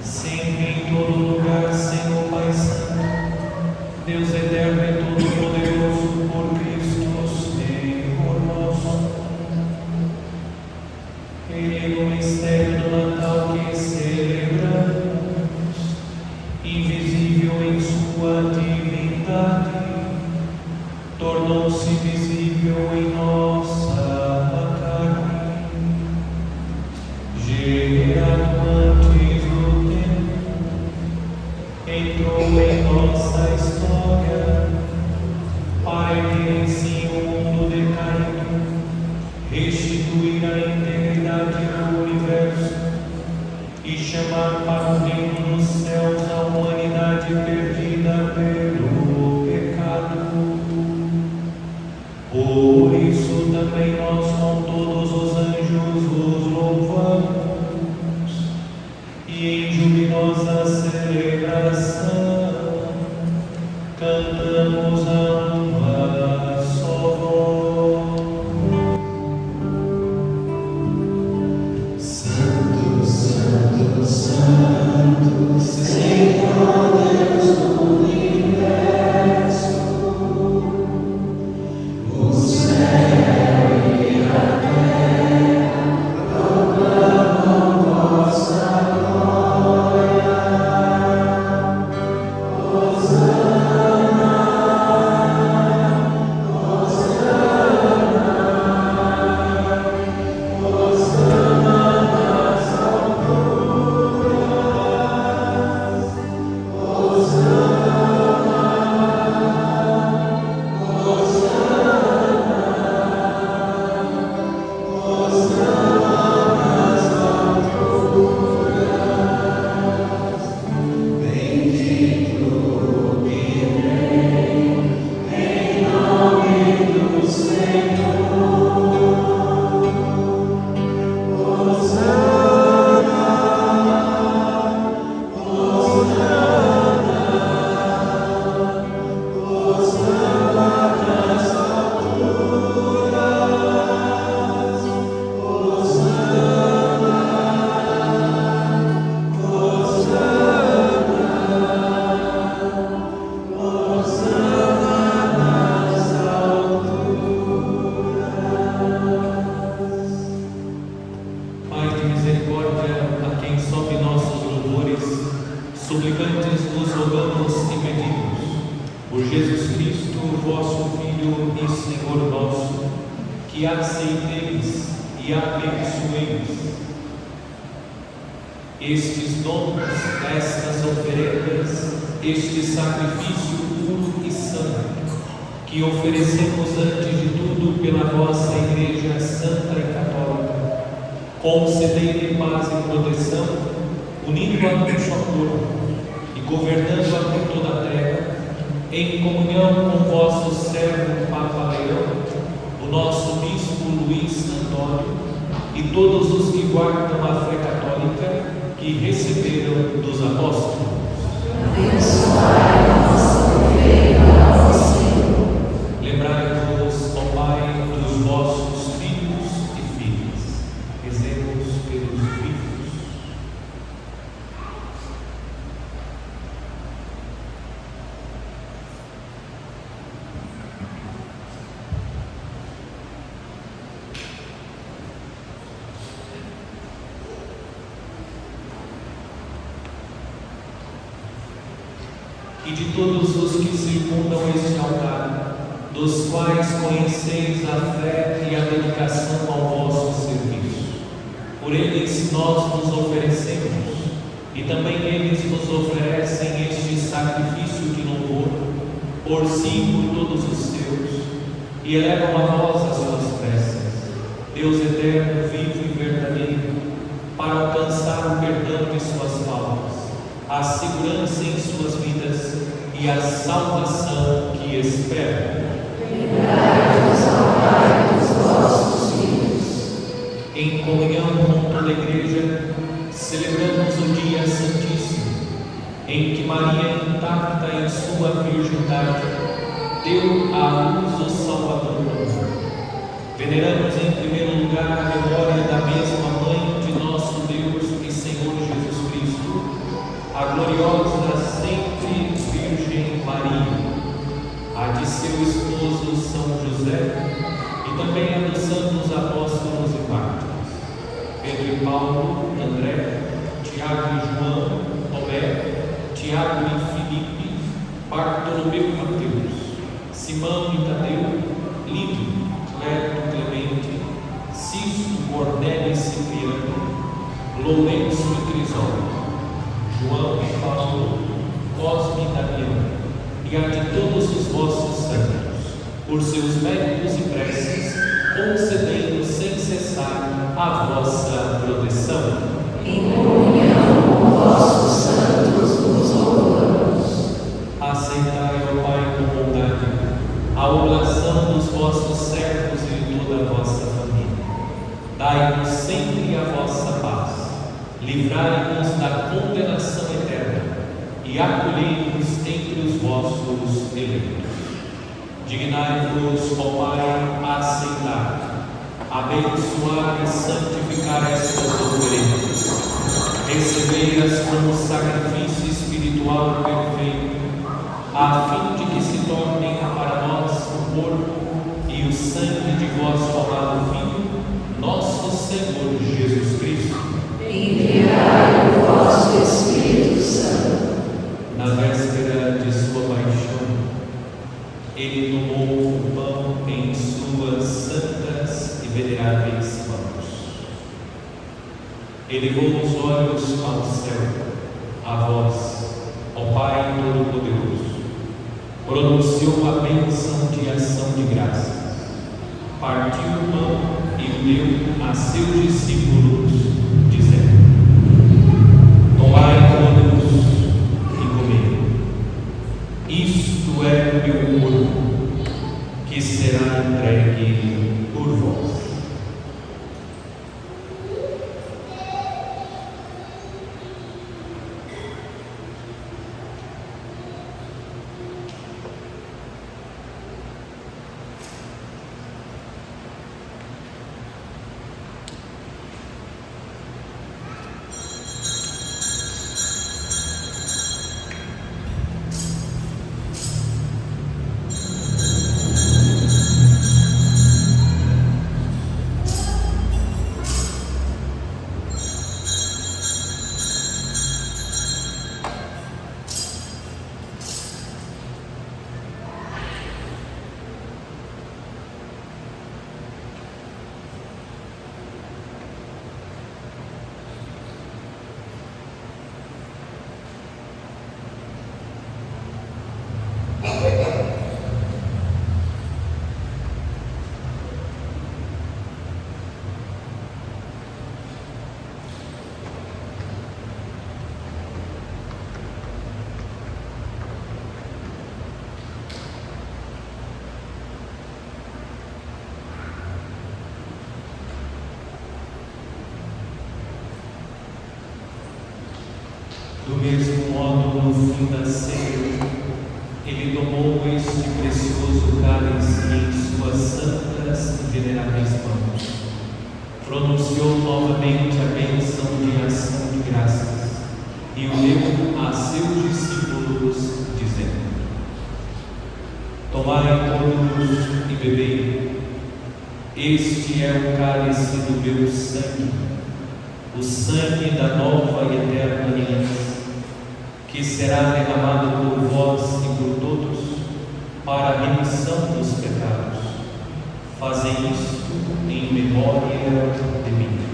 sempre em todo lugar, Senhor Pai Santo, Deus eterno e todo-poderoso, por Cristo Senhor nosso. Ele, no mistério do Natal que celebramos, invisível em sua divindade, tornou-se visível em nossa carne, gerado antes do tempo, entrou em nossa história, para erguer em si o mundo decaído, restituir a integridade do universo e chamar para o reino dos céus a humanidade perdida pelo pecado. Por isso também nós com todos os anjos os louvamos e em jubilosa celebração cantamos a uma só voz. Santo, Santo, Santo, Senhor Deus do universo, o céu e a terra proclamam vossa glória. Hosana, Hosana, Hosana nas alturas. Hosana, Pai de misericórdia, a quem sobe nossos louvores, suplicantes vos rogamos e pedimos, por Jesus Cristo, vosso Filho e Senhor nosso, que aceiteis e abençoeis estes dons, estas oferendas, este sacrifício puro e santo, que oferecemos antes de tudo pela vossa Igreja Santa e Católica. Concedei-lhe paz e proteção, unindo-a num só corpo e governando-a por toda a terra, em comunhão com vosso servo Papa Leão, o nosso Bispo Luís Antônio e todos os que guardam a fé católica que receberam dos apóstolos. Abençoai a nossa fé, Senhor. Lembrai-vos, ó Pai, dos vossos filhos e filhas. Rezemos pelos vivos. e de todos os que circundam este altar, dos quais conheceis a fé e a dedicação ao vosso serviço. Por eles nós nos oferecemos, e também eles nos oferecem este sacrifício de louvor, por si e por todos os seus, e elevam a vós as suas preces, Deus eterno, vivo e verdadeiro, para alcançar o perdão de suas faltas, a segurança em suas vidas e a salvação que esperam. Livrai-nos ao Pai dos vossos filhos. Em comunhão com toda a Igreja, celebramos o dia santíssimo, em que Maria, intacta em sua virgindade, deu à luz o Salvador do mundo. Veneramos em primeiro lugar a memória da mesma Mãe de nosso Deus e Senhor Jesus Cristo, a gloriosa sempre Virgem Maria, a de seu esposo São José, e também a dos santos apóstolos e mártires, Pedro e Paulo, André, Tiago e João, Tomé, Tiago e Filipe, Bartolomeu e Mateus, Simão e Tadeu, Lídio, Cleto, Clemente, Cisto, Cornélio e Cipriano, Lourenço e Crisólogo, João e Paulo, Cosme e Damião, e a de todos os vossos santos, por seus méritos e preces, concedendo sem cessar a vossa proteção. Em comunhão com vossos santos nos louvamos. Aceitai, ó Pai, com bondade, a oração dos vossos servos e de toda a vossa família. Dai-nos sempre a vossa paz, livrai-nos da condenação eterna e acolhei-nos entre os vossos eleitos. Dignai-vos, ó Pai, a aceitar, abençoar e santificar estas oferendas, recebei-as como sacrifício espiritual perfeito, a fim de que se tornem para nós o corpo e o sangue de vosso amado Filho, nosso Senhor Jesus Cristo. Enviai o vosso Espírito Santo. Na véspera de sua paixão, ele tomou o pão em suas santas e veneráveis mãos. Elevou os olhos ao céu, a vós, ó Pai Todo-Poderoso, pronunciou a bênção de ação de graças, partiu o pão e o deu a seus discípulos, dizendo: tomai todos e comei. Isto é o meu corpo, que será entregue por vós. Do mesmo modo, no fim da ceia, ele tomou este precioso cálice em suas santas e veneráveis mãos, pronunciou novamente a bênção de ação de graças e o deu a seus discípulos, dizendo: tomai todos e bebei, este é o cálice do meu sangue, o sangue da nova e eterna aliança, que será derramado por vós e por todos para a remissão dos pecados. Fazei isto em memória de mim.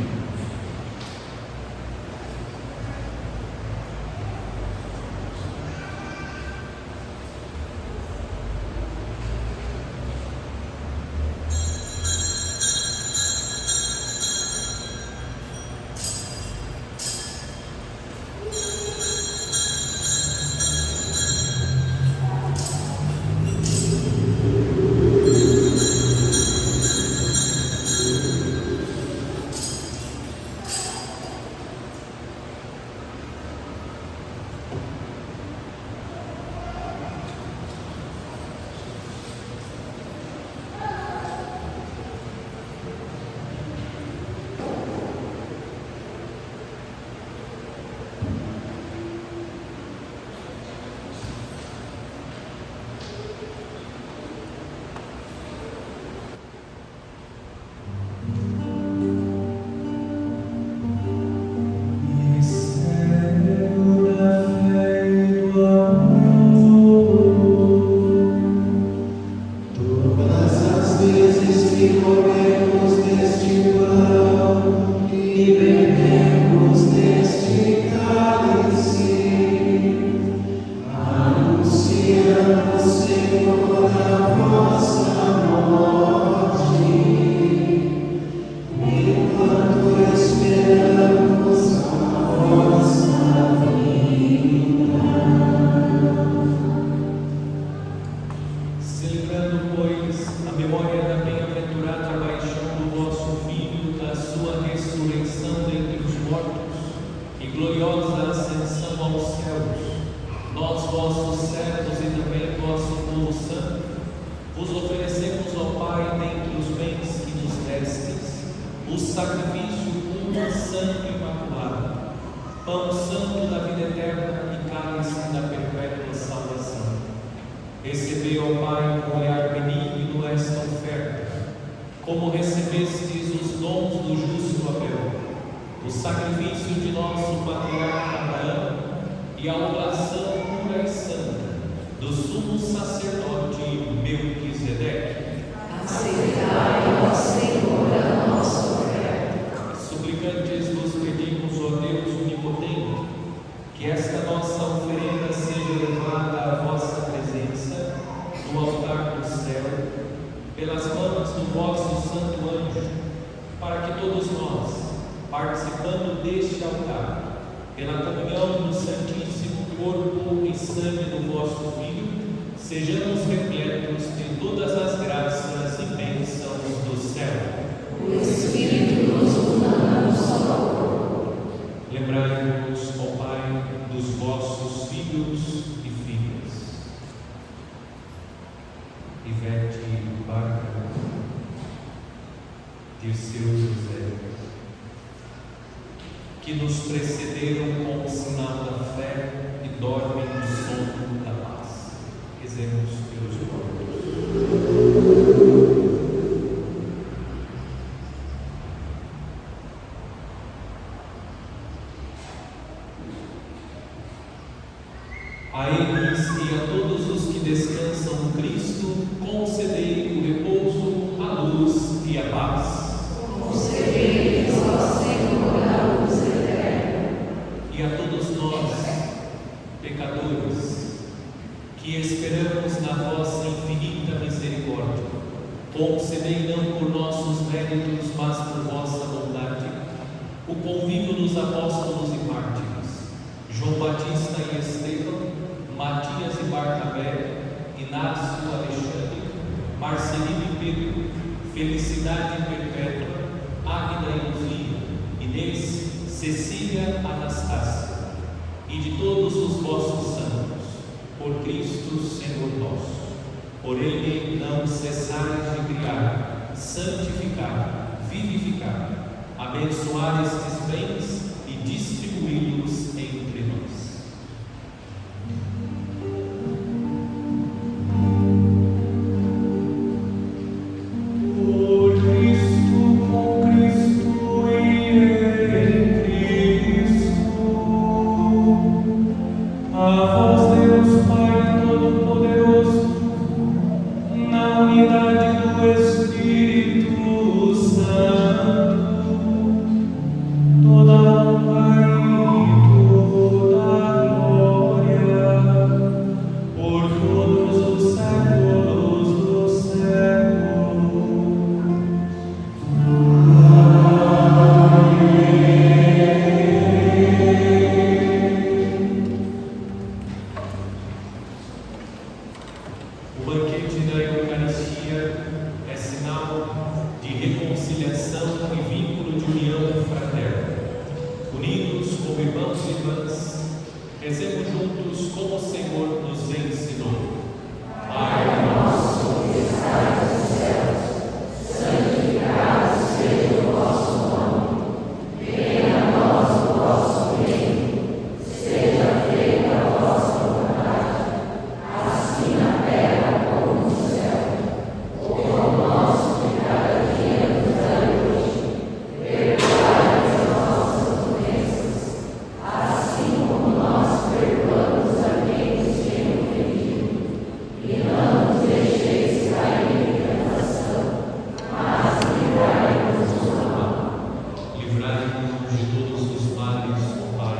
Que nos precederam com o sinal da fé e dormem no sono da paz. Rezemos pelos mortos. A eles e a todos os que descansam no Cristo, concedei o repouso, a luz e a paz. Concedei-lhes, ó Senhor, a luz eterna. E a todos nós, pecadores, que esperamos na vossa infinita misericórdia, concedei não por nossos méritos, mas por vossa bondade, o convívio dos apóstolos e mártires, João Batista e Estevão, Matias e Barnabé, Inácio, Alexandre, Marcelino e Pedro, Felicidade perpétua, Águida e Luzia, Inês, Cecília, Anastácia, e de todos os vossos santos, por Cristo Senhor nosso. Por Ele não cessais de criar, santificar, vivificar, abençoar estes bens e distribuí-los entre nós. Ah como irmãos e irmãs, rezemos juntos como o Senhor nos ensinou. Pai nosso que estais nos céus, santificado seja o vosso nome. Venha a nós o vosso reino. Seja feita a vossa vontade, assim na terra como no céu. O pão nosso de cada dia nos dai hoje. Perdoai as nossas ofensas, assim como nós perdoamos a quem nos tem ofendido. E não nos deixeis cair em tentação, mas livrai-nos do mal. Livrai-nos de todos os males, ó Pai,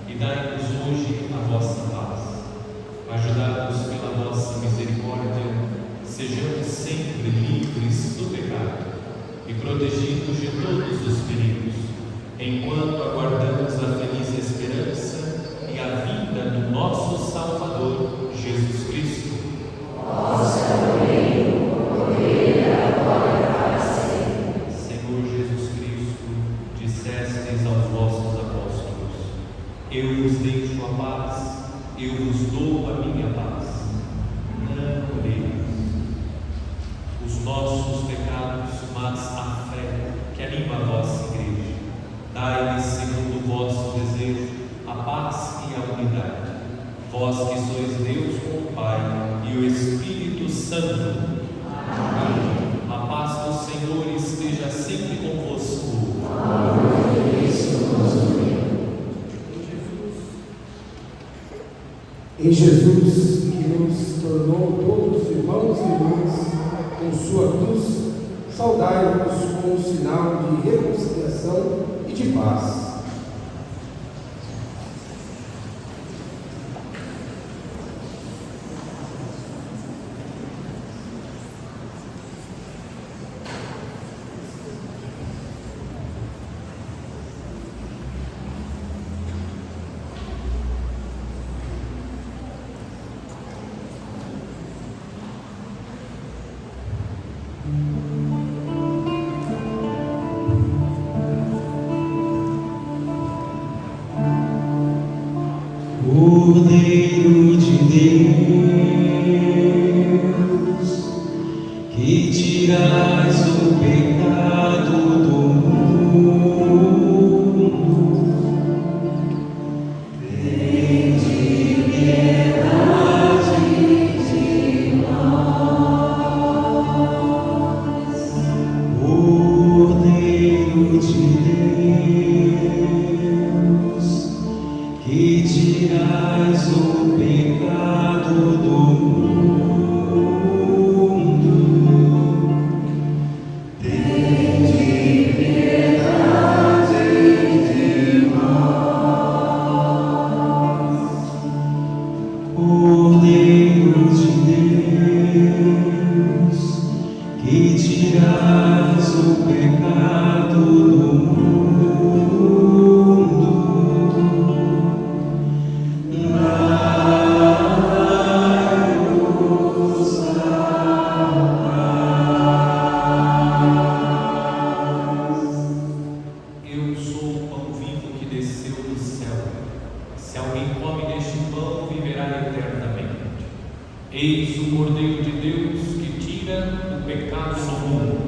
e dai-nos hoje a vossa paz. Ajudados pela vossa misericórdia, sejamos sempre livres do pecado e protegidos de todos os perigos, enquanto aguardamos a feliz esperança e a vinda do nosso Salvador, Jesus Cristo. Senhor Jesus Cristo, dissestes aos vossos apóstolos: eu vos deixo a paz, eu vos dou a minha paz. Não olheis os nossos pecados, mas a fé que anima a vossa igreja. Dai-lhes, segundo o vosso desejo, a paz e a unidade. Vós que sois Deus com o Pai e o Espírito Santo. Amém. A paz do Senhor esteja sempre convosco. Em Jesus, que nos tornou todos irmãos e irmãs com sua cruz, saudai-nos com um sinal de reconciliação e de paz. Cordeiro de Deus, que tirais o pecado do mundo, tende piedade de nós. Cordeiro de Deus, que tirais o pecado do mundo, tende piedade de nós. Cordeiro de Deus, que tirais o pecado do mundo, Eu sou o pão vivo que desceu do céu. Se alguém come deste pão, viverá eternamente. Eis o Cordeiro de Deus que tira o pecado do mundo.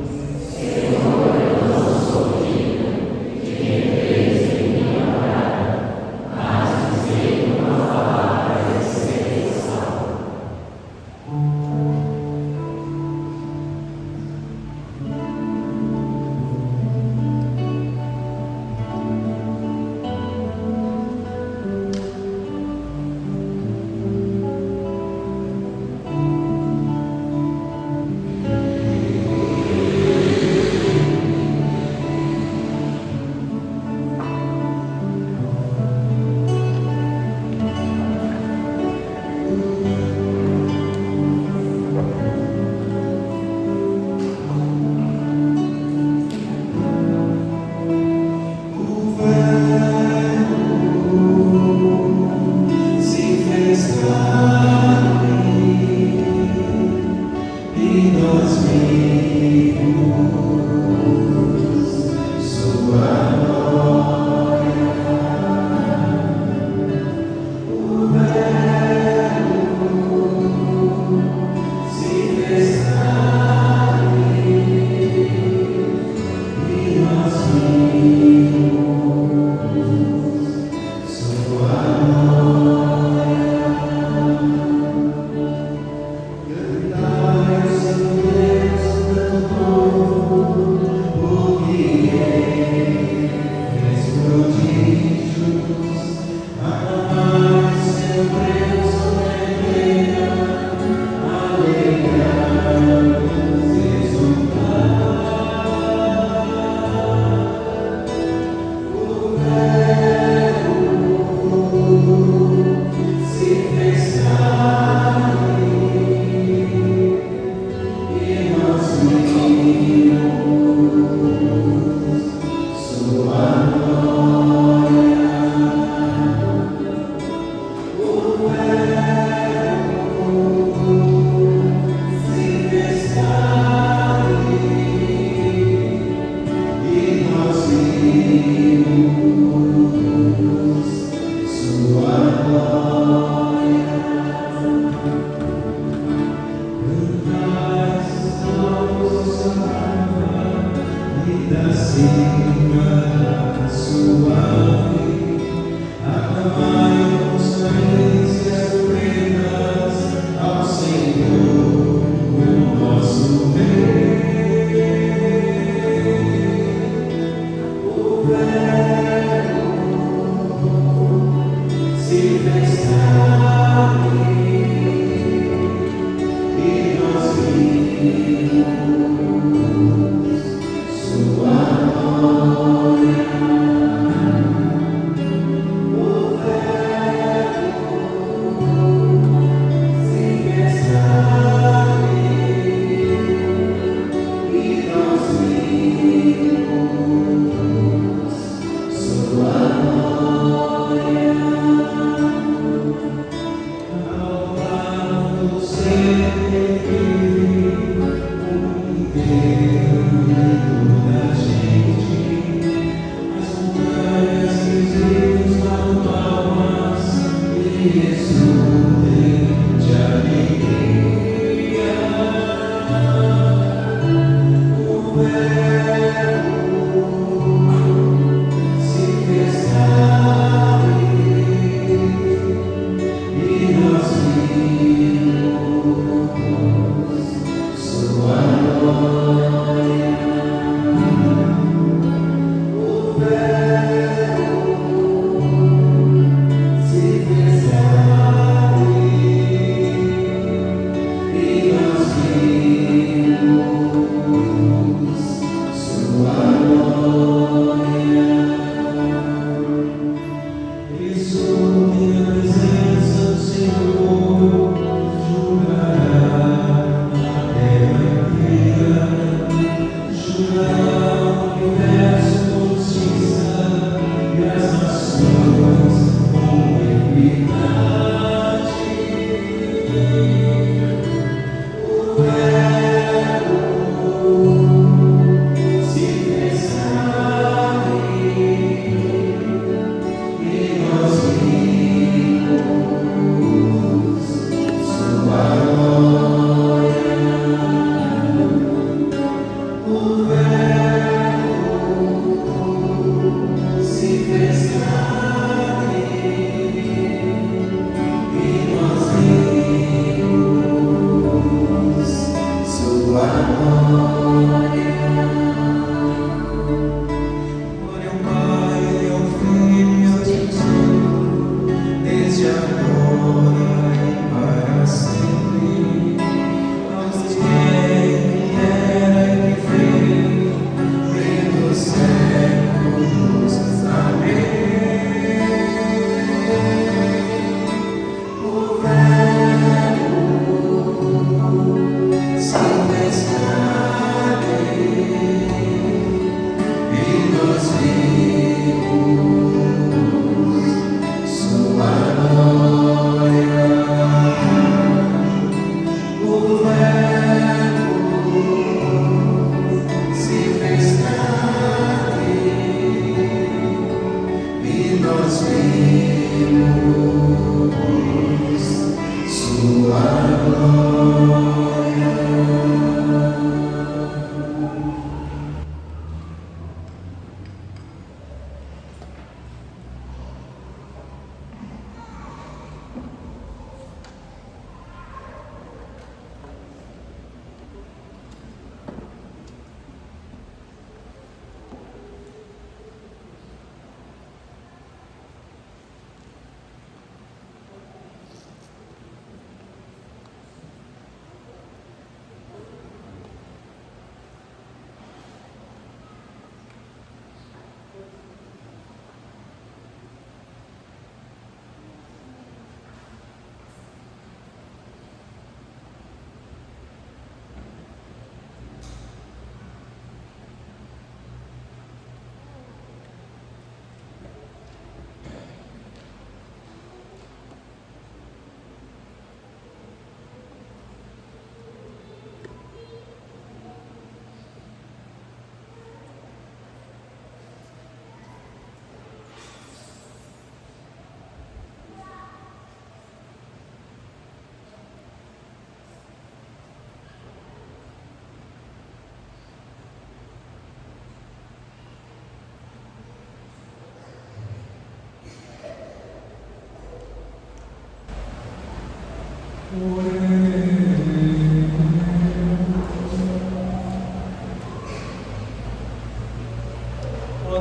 Ó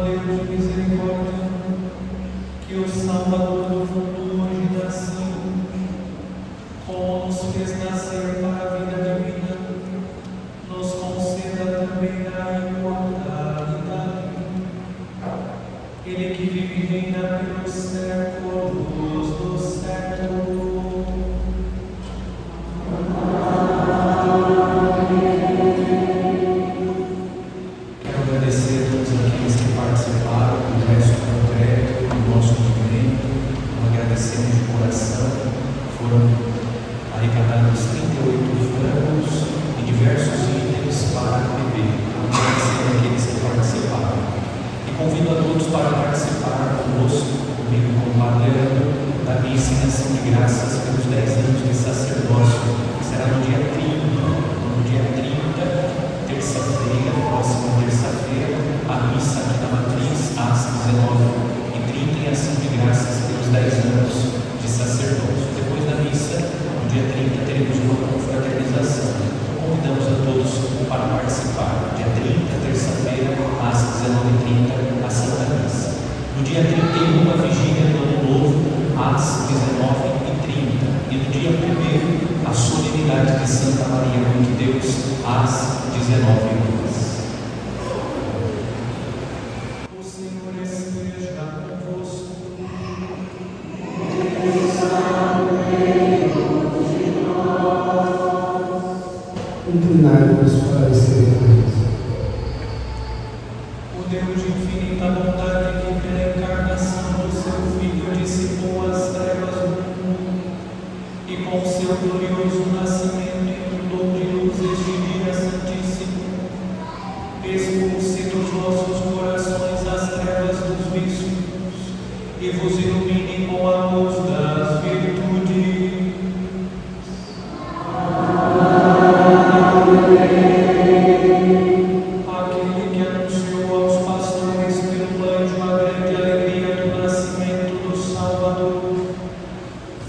Deus, misericórdia, que o Salvador do mundo hoje nasceu, como nos fez nascer para a vida divina, nos conceda também a imortalidade. Ele que vive e reina pelos séculos dos séculos. Quero agradecer a todos aqueles que participaram do gesto concreto do nosso movimento. Agradecemos de coração. Foram arrecadados 38 frangos e diversos itens para beber. Agradecer aqueles que participaram. E convido a todos para participar conosco, comigo como Padre Leandro, da missa em ação de graças pelos 10 anos de sacerdócio, que será no dia 30, terça-feira, próxima terça-feira, a missa aqui na Matriz, às 19h30, em ação de graças pelos 10 anos de sacerdócio. Depois da missa, no dia 30, teremos uma confraternização. Convidamos a todos para participar. Dia 30, terça-feira, às 19h30, a Santa Missa. No dia 31, a vigília do Ano Novo, às 19h30. E no dia 1º, a solenidade de Santa Maria, Mãe de Deus, às 19h. O Senhor esteja convosco. Inclinai-vos para escrever. O Deus de infinita bondade, que pela encarnação do seu Filho dissipou as trevas do mundo, e com seu glorioso nascimento inundou de luz este dia santíssimo, expulse dos vossos corações as trevas dos vícios, e vos ilumine com a luz das virtudes. Aquele que anunciou aos pastores pelo anjo a grande alegria do nascimento do Salvador,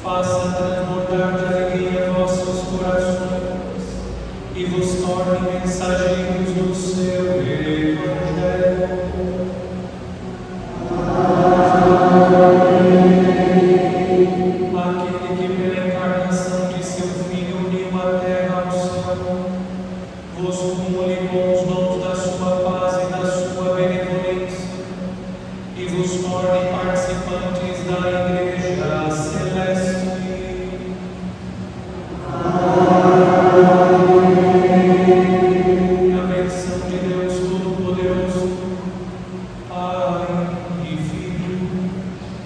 faça transbordar de alegria vossos corações e vos torne mensageiros do seu Evangelho. Aquele que pela encarnação de seu Filho uniu a terra ao céu, vos cumule com os dons da sua paz e da sua benevolência, e vos torne participantes da Igreja Celeste. A bênção de Deus Todo-Poderoso, Pai e Filho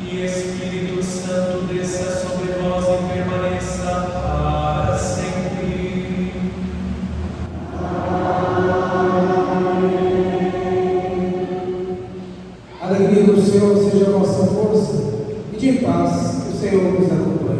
e Espírito Santo, desça sobre vós e permaneça para sempre. A alegria do Senhor seja a vossa força, e de paz que o Senhor nos acompanhe.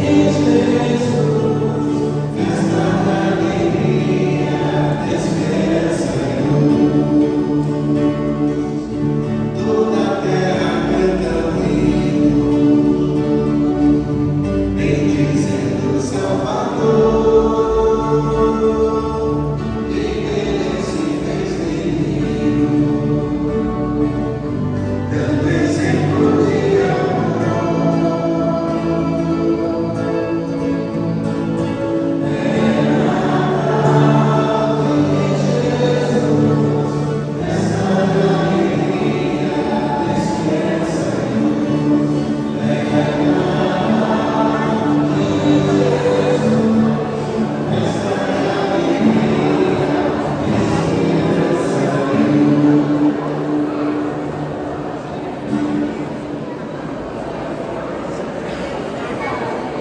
Este